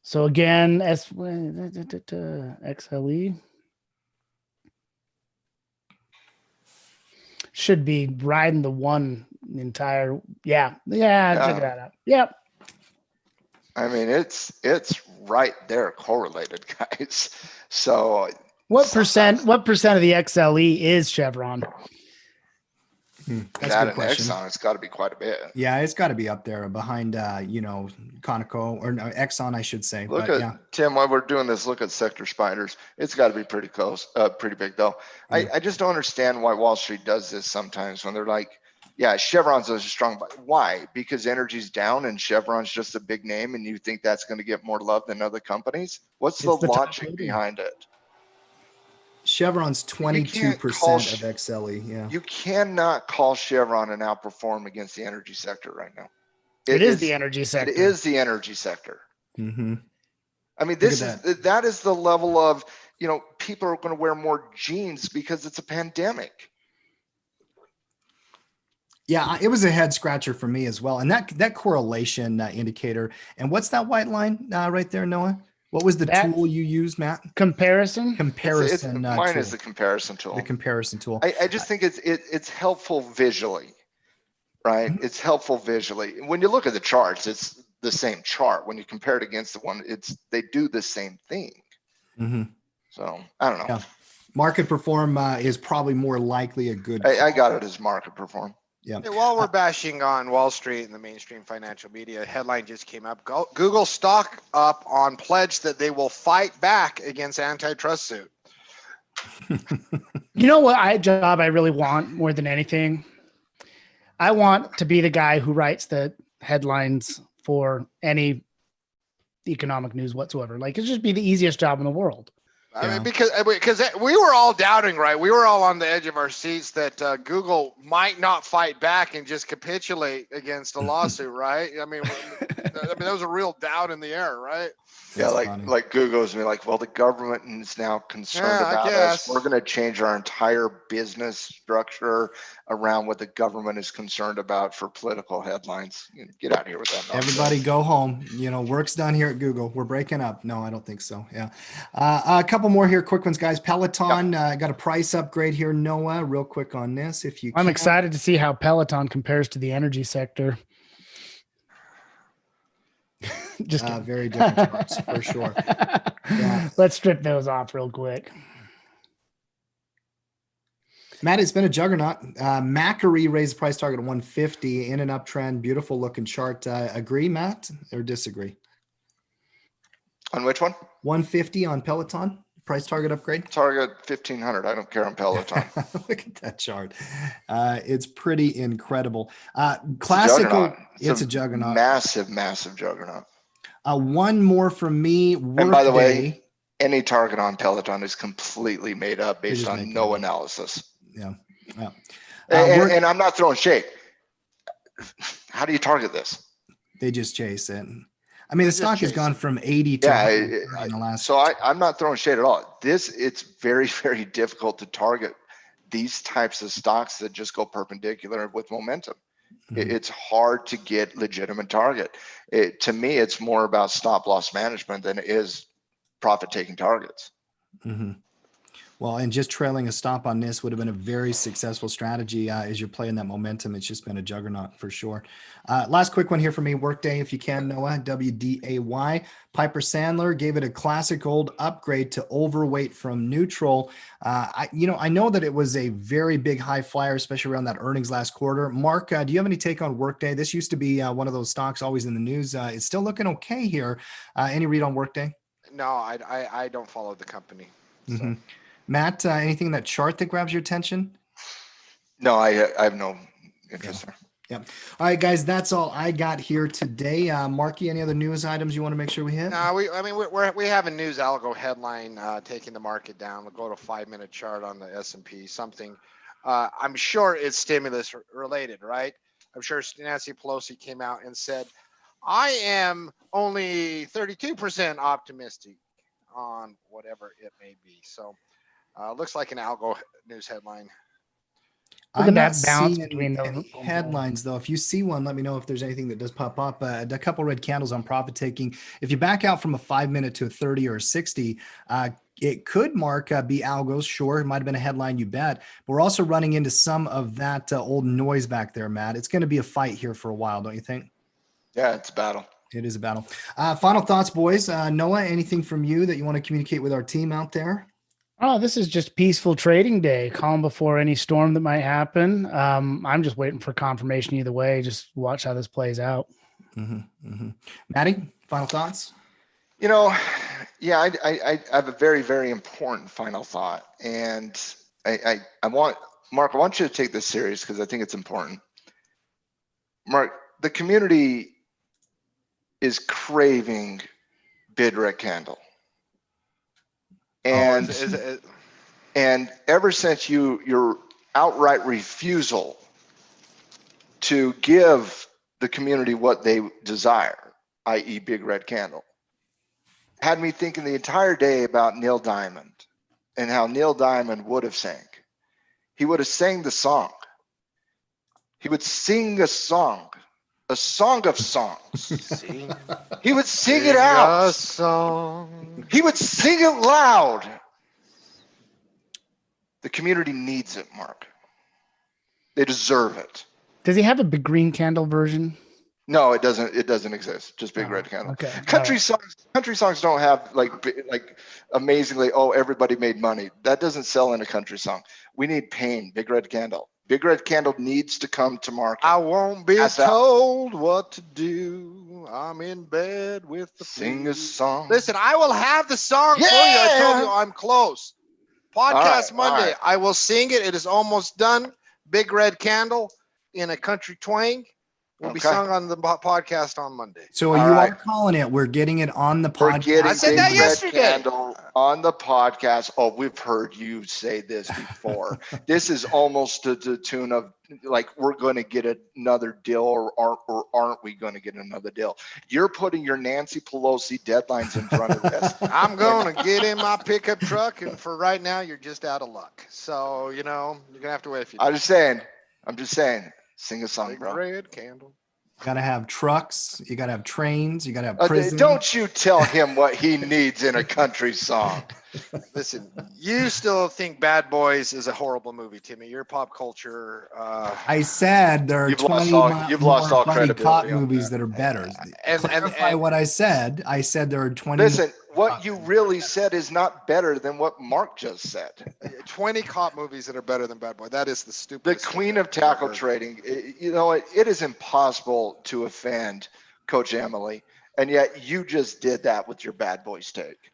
So again, XLE should be riding the one entire. Yeah. Check that out. Yep. I mean, it's right there correlated, guys. So what percent of the XLE is Chevron? That's that a good question. Exxon, it's got to be quite a bit. Yeah, it's got to be up there behind, Conoco or no, Exxon, I should say. Look at Tim, while we're doing this, look at sector spiders. It's got to be pretty close, pretty big though. Yeah. I just don't understand why Wall Street does this sometimes when they're like, yeah, Chevron's a strong buy. Why? Because energy's down and Chevron's just a big name and you think that's going to get more love than other companies? What's the logic behind it? Chevron's 22% of XLE. Yeah. You cannot call Chevron an outperform against the energy sector right now. It is the energy sector. It is the energy sector. Mm-hmm. I mean, that is the level of, people are going to wear more jeans because it's a pandemic. Yeah, it was a head scratcher for me as well. And that correlation indicator. And what's that white line right there, Noah? What was the That- tool you used, Matt? Comparison. Comparison. Mine tool. is the comparison tool. The comparison tool. I just think it's helpful visually, right? Mhm. It's helpful visually. When you look at the charts, it's the same chart. When you compare it against the one, they do the same thing. Mm-hmm. So I don't know. Yeah. Market perform is probably more likely a good. I got it as market perform. Yeah. Hey, while we're bashing on Wall Street and the mainstream financial media, a headline just came up. Google stock up on pledge that they will fight back against antitrust suit. You know what job I really want more than anything? I want to be the guy who writes the headlines for any economic news whatsoever. Like, it'd just be the easiest job in the world. I Yeah. mean, because we were all doubting, right? We were all on the edge of our seats that Google might not fight back and just capitulate against a lawsuit, right? I mean, there was a real doubt in the air, right? Yeah, That's funny. like Google's gonna be like, well, the government is now concerned Yeah, I about us. guess. We're going to change our entire business structure around what the government is concerned about for political headlines. Get out of here with that nonsense. Everybody go home. Work's done here at Google. We're breaking up. No, I don't think so. Yeah. A couple more here. Quick ones, guys. Peloton got a price upgrade here. Noah, real quick on this. If you I'm can. excited to see how Peloton compares to the energy sector. Just kidding. Very different charts for sure. Yeah. Let's strip those off real quick. Matt, it's been a juggernaut. Macquarie raised the price target to 150 in an uptrend. Beautiful looking chart. Agree, Matt, or disagree? On which one? 150 on Peloton. Price target upgrade. Target 1500. I don't care on Peloton. Look at that chart. It's pretty incredible. Classical. It's a juggernaut. Massive juggernaut. One more from me. And by the way, Workday. any target on Peloton is completely made up based just on making no it up. analysis. Yeah. And I'm not throwing shade. How do you target this? They just chase it. I mean, the stock has gone from 80 to 130 in the last. So I'm not throwing shade at all. It's very, very difficult to target these types of stocks that just go perpendicular with momentum. Mhm. It's hard to get legitimate target. To me, it's more about stop loss management than it is profit taking targets. Mm-hmm. Well, and just trailing a stop on this would have been a very successful strategy as you're playing that momentum. It's just been a juggernaut for sure. Last quick one here for me. Workday, if you can, Noah, WDAY. Piper Sandler gave it a classic old upgrade to overweight from neutral. I know that it was a very big high flyer, especially around that earnings last quarter. Mark, do you have any take on Workday? This used to be one of those stocks always in the news. It's still looking okay here. Any read on Workday? No, I don't follow the company. So. Mm-hmm. Matt, anything in that chart that grabs your attention? No, I have no interest there. Yeah. All right, guys, that's all I got here today. Marky, any other news items you want to make sure we hit? No, we have a news algo headline taking the market down. We'll go to 5-minute chart on the S&P. Something I'm sure it's stimulus related, right? I'm sure Nancy Pelosi came out and said, I am only 32% optimistic on whatever it may be. So looks like an algo news headline. Look at I'm that not bounce seeing between the headlines, though. If you see one, let me know if there's anything that does pop up. A couple red candles on profit taking. If you back out from a 5-minute to a 30 or a 60, it could mark be algos. Sure, it might have been a headline, you bet. But we're also running into some of that old noise back there, Matt. It's going to be a fight here for a while, don't you think? Yeah, it's a battle. It is a battle. Final thoughts, boys. Noah, anything from you that you want to communicate with our team out there? Oh, this is just peaceful trading day, calm before any storm that might happen. I'm just waiting for confirmation either way. Just watch how this plays out. Mm-hmm, mm-hmm. Maddie, final thoughts? Yeah, I have a very, very important final thought. And I want, Mark, I want you to take this serious because I think it's important. Mark, the community is craving bid red candle. And and ever since your outright refusal to give the community what they desire, i.e. big red candle, had me thinking the entire day about Neil Diamond and how Neil Diamond would have sang. He would have sang the song. He would sing a song a song of songs. Sing, He would sing it sing out. a song. He would sing it loud. The community needs it, Mark. They deserve it. Does he have a big green candle version? No, it doesn't. It doesn't exist. Just Big Red Candle. Okay. Country songs don't have like amazingly. Oh, everybody made money. That doesn't sell in a country song. We need pain. Big Red Candle. Big Red Candle needs to come to market. I won't be That's out. told what to do. I'm in bed with the Sing flu. a song. Listen, I will have the song for you. I told you I'm close. Podcast All Monday. right. I will sing it. It is almost done. Big Red Candle in a country twang will be Okay. sung on the podcast on Monday. So All you right. are calling it. We're getting it on the We're podcast. getting I said Big that Red yesterday. Candle on the podcast. Oh, we've heard you say this before. This is almost to the tune of like we're going to get another deal, or aren't we going to get another deal? You're putting your Nancy Pelosi deadlines in front of this. I'm going to get in my pickup truck, and for right now, you're just out of luck. So, you're going to have to wait a few days. I'm just saying, sing a song, Big bro. Red Candle. You got to have trucks. You got to have trains. You got to have Uh, prison. don't you tell him what he needs in a country song. Listen, you still think Bad Boys is a horrible movie, Timmy. You're pop culture. I said there are You've lost 20 all- you've lost more all buddy cop credibility on movies that. that are better. And- Clarify and- what I said. I said there are 20. Listen, what you really said is not better than what Mark just said. 20 cop movies that are better than Bad Boy. That is the The stupidest. queen of tackle trading. It is impossible to offend Coach Emily, and yet you just did that with your Bad Boys take.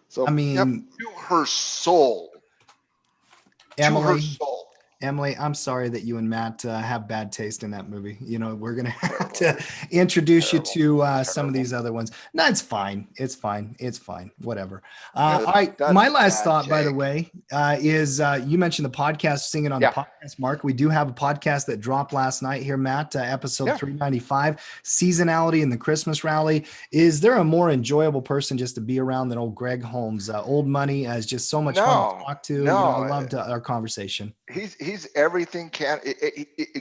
So I mean, to her soul, to her Emily, soul. Emily, I'm sorry that you and Matt have bad taste in that movie. We're going to have to introduce you to some of these other ones. No, it's fine. It's fine. It's fine. Whatever. All right. That's My last bad, thought, by the Jake. way, is you mentioned the podcast, Singing on Yeah. the Podcast, Mark. We do have a podcast that dropped last night here, Matt, episode Yeah. 395, Seasonality in the Christmas Rally. Is there a more enjoyable person just to be around than old Greg Holmes? Old Money is just so much fun No, to talk to. no. I loved our conversation. He's everything.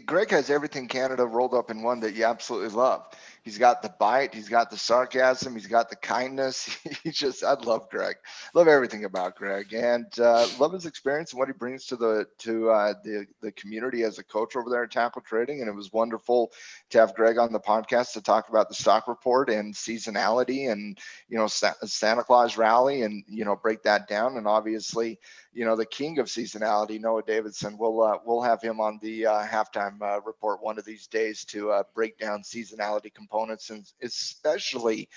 Greg has everything Canada rolled up in one that you absolutely love. He's got the bite. He's got the sarcasm. He's got the kindness. I love Greg. Love everything about Greg, and love his experience and what he brings to the community as a coach over there at Tackle Trading. And it was wonderful to have Greg on the podcast to talk about the stock report and seasonality and Santa Claus rally and break that down. And obviously, the king of seasonality, Noah Davidson, we'll have him on the halftime report one of these days to break down seasonality components, and especially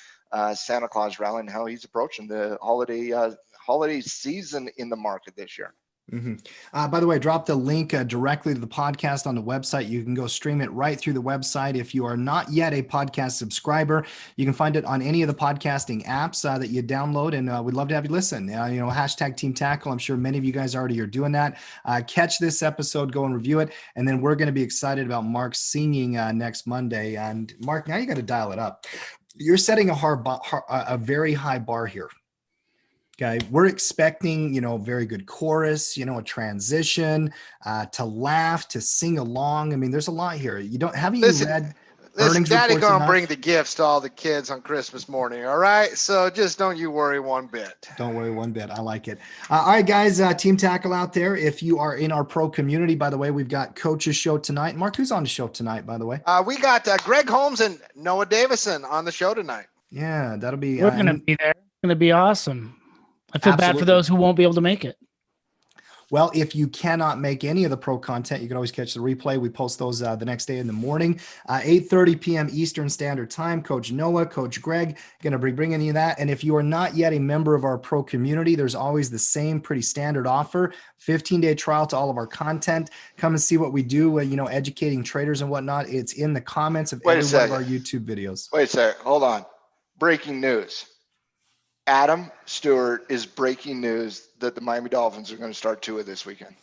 Santa Claus rally and how he's approaching the holiday season in the market this year. Mm-hmm. By the way, I dropped the link directly to the podcast on the website. You can go stream it right through the website. If you are not yet a podcast subscriber, you can find it on any of the podcasting apps that you download, and we'd love to have you listen. Hashtag Team Tackle. I'm sure many of you guys already are doing that. Catch this episode, go and review it, and then we're going to be excited about Mark singing next Monday. And Mark, now you got to dial it up. You're setting a very high bar here. Okay, we're expecting, very good chorus, a transition, to laugh, to sing along. I mean, there's a lot here. Haven't you read earnings Daddy reports gonna enough? bring the gifts to all the kids on Christmas morning. All right, so just don't you worry one bit. Don't worry one bit. I like it. All right, guys, Team Tackle out there. If you are in our pro community, by the way, we've got Coach's show tonight. Mark, who's on the show tonight, by the way? We got Greg Holmes and Noah Davison on the show tonight. Yeah, that'll be. We're going to be there. It's going to be awesome. I feel bad Absolutely. for those who won't be able to make it. Well, if you cannot make any of the pro content, you can always catch the replay. We post those the next day in the morning, 8:30 p.m. Eastern Standard Time. Coach Noah, Coach Greg, going to be bringing you that. And if you are not yet a member of our pro community, there's always the same pretty standard offer, 15-day trial to all of our content. Come and see what we do, educating traders and whatnot. It's in the comments of every one of our YouTube videos. Wait a second. Hold on. Breaking news. Adam Stewart is breaking news that the Miami Dolphins are going to start Tua this weekend.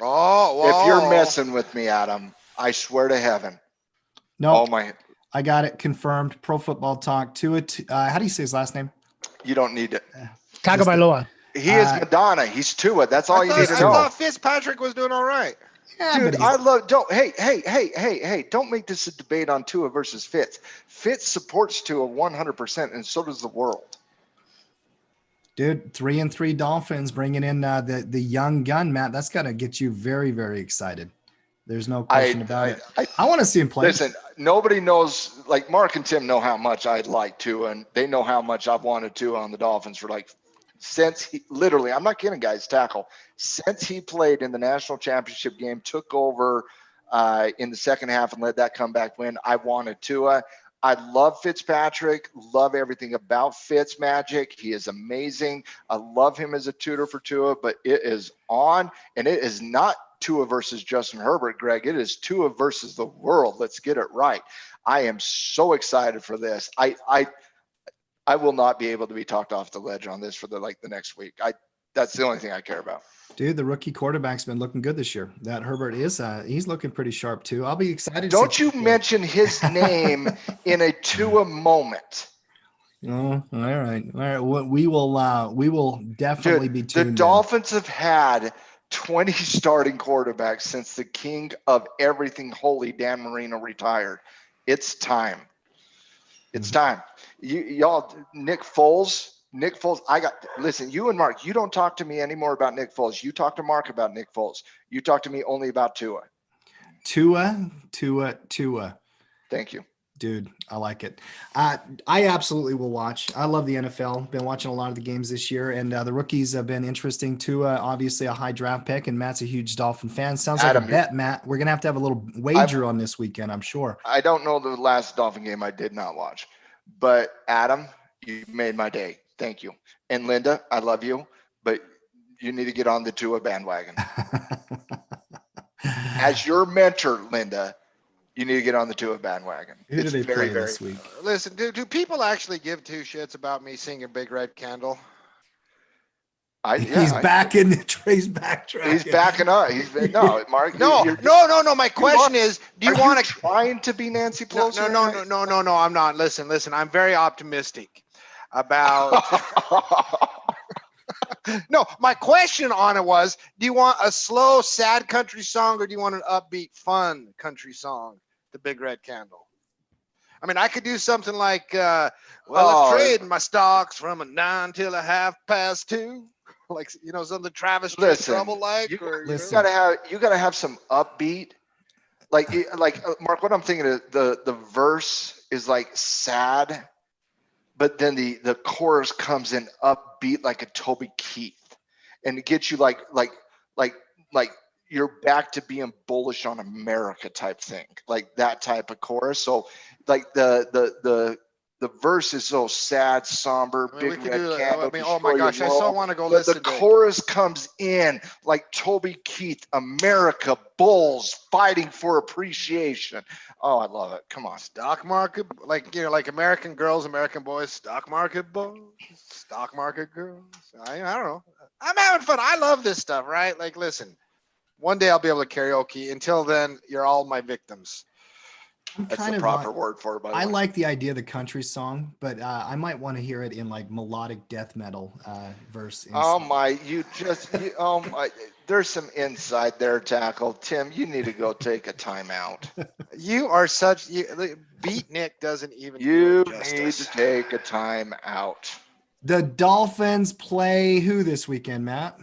Oh, whoa. If you're messing with me, Adam, I swear to heaven. No, my. I got it confirmed. Pro Football Talk. Tua. How do you say his last name? You don't need it. Tagovailoa. He is Madonna. He's Tua. That's all you need to I know. thought Fitzpatrick was doing all right. Yeah, Dude, but I love, don't make this a debate on Tua versus Fitz. Fitz supports Tua 100%, and so does the world. dude, 3-3 Dolphins bringing in the young gun, Matt. That's got to get you very, very excited. There's no question about it. I want to see him play. Listen, nobody knows, like Mark and Tim know how much I'd like to, and they know how much I've wanted to on the Dolphins for since he literally, I'm not kidding, guys, tackle. Since he played in the national championship game, took over in the second half and led that comeback win, I wanted Tua. I love Fitzpatrick, love everything about Fitz magic. He is amazing. I love him as a tutor for Tua, but it is on, and it is not Tua versus Justin Herbert, Greg. It is Tua versus the world. Let's get it right. I am so excited for this. I will not be able to be talked off the ledge on this for the next week. That's the only thing I care about. Dude, the rookie quarterback's been looking good this year. That Herbert is, he's looking pretty sharp too. I'll be excited. Don't you mention his name in a Tua moment. Oh, all right. We will definitely be tuned in. The Dolphins have had 20 starting quarterbacks since the king of everything holy, Dan Marino, retired. It's time. It's time. Y'all, Nick Foles, listen, you and Mark, you don't talk to me anymore about Nick Foles. You talk to Mark about Nick Foles. You talk to me only about Tua. Tua. Thank you. Dude, I like it. I absolutely will watch. I love the NFL. Been watching a lot of the games this year, and the rookies have been interesting too. Obviously, a high draft pick, and Matt's a huge Dolphin fan. Sounds like a bet, Matt. We're gonna have to have a little wager on this weekend, I'm sure. I don't know the last Dolphin game I did not watch, but Adam, you made my day. Thank you. And Linda, I love you, but you need to get on the Tua bandwagon. As your mentor, Linda, you need to get on the Tua bandwagon. Who do they play this week? Listen, do people actually give two shits about me singing Big Red Candle? He's backing. He's backtracking. He's backing up. No, Mark. No. My question is, do you want to trying to be Nancy Pelosi? No. I'm not. Listen. I'm very optimistic about. No, my question on it was, do you want a slow, sad country song, or do you want an upbeat, fun country song? The Big Red Candle. I mean, I could do something like, I'm trading my stocks from a 9 till 2:30. Like, something Travis Trouble like. You gotta have some upbeat. Like Mark, what I'm thinking of, the verse is like sad, but then the chorus comes in upbeat like a Toby Keith, and it gets you like you're back to being bullish on America type thing, like that type of chorus. So like the verse is so sad, somber, big red candle. Oh my gosh, I so want to go listen. The chorus comes in like Toby Keith, America, bulls fighting for appreciation. Oh, I love it. Come on. Stock market, like American girls, American boys, stock market boys, stock market girls. I don't know. I'm having fun. I love this stuff, right? Like, listen, one day I'll be able to karaoke. Until then, you're all my victims. That's the proper word for it, by the way. I like the idea of the country song, but I might want to hear it in like melodic death metal verse. Oh my, there's some inside there, Tackle. Tim, you need to go take a timeout. You are Beat Nick doesn't even. You need to take a time out. The Dolphins play who this weekend, Matt?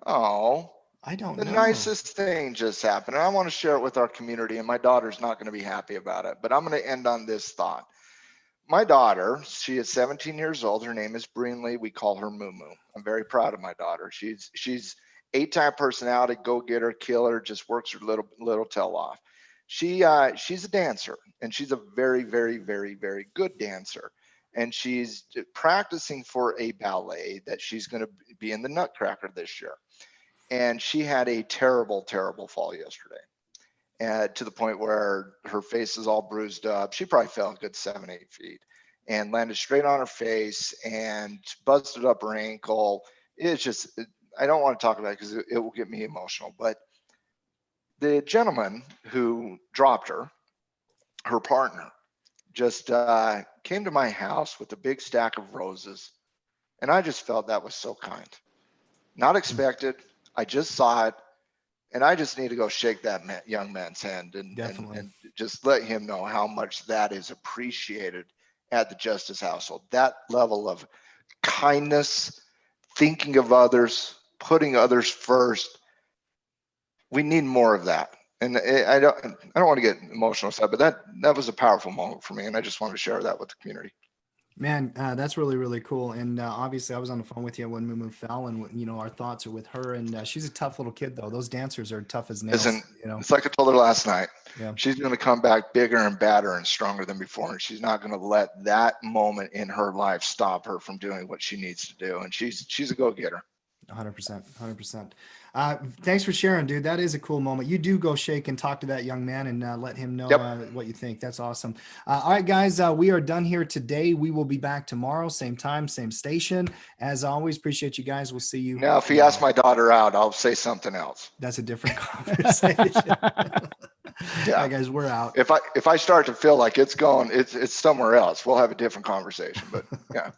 Oh. I don't know. The nicest thing just happened. And I want to share it with our community, and my daughter's not going to be happy about it. But I'm going to end on this thought. My daughter, she is 17 years old. Her name is Breenley. We call her Moo Moo. I'm very proud of my daughter. She's A-type personality, go-getter, killer, just works her little tail off. She's a dancer, and she's a very, very, very, very good dancer. And she's practicing for a ballet that she's going to be in the Nutcracker this year. And she had a terrible, terrible fall yesterday, to the point where her face is all bruised up. She probably fell a good 7-8 feet and landed straight on her face and busted up her ankle. It's just, I don't want to talk about it because it will get me emotional. But the gentleman who dropped her partner, just came to my house with a big stack of roses. And I just felt that was so kind. Not expected. I just saw it, And I just need to go shake that young man's hand and just let him know how much that is appreciated at the Justice household. That level of kindness, thinking of others, putting others first. We need more of that. And I don't want to get emotional stuff, but that was a powerful moment for me, and I just wanted to share that with the community. Man, that's really, really cool. And obviously, I was on the phone with you when Mumu fell, and our thoughts are with her. And she's a tough little kid, though. Those dancers are tough as nails. Listen, it's like I told her last night. Yeah. She's going to come back bigger and badder and stronger than before, and she's not going to let that moment in her life stop her from doing what she needs to do. And she's a go-getter. 100%, 100%. Thanks for sharing, dude. That is a cool moment. You do go shake and talk to that young man and let him know what you think. That's awesome. All right, guys, we are done here today. We will be back tomorrow, same time, same station. As always, appreciate you guys. We'll see you. Now, if he asks my daughter out, I'll say something else. That's a different conversation. Yeah, all right, guys, we're out. If I start to feel like it's somewhere else, we'll have a different conversation. But yeah.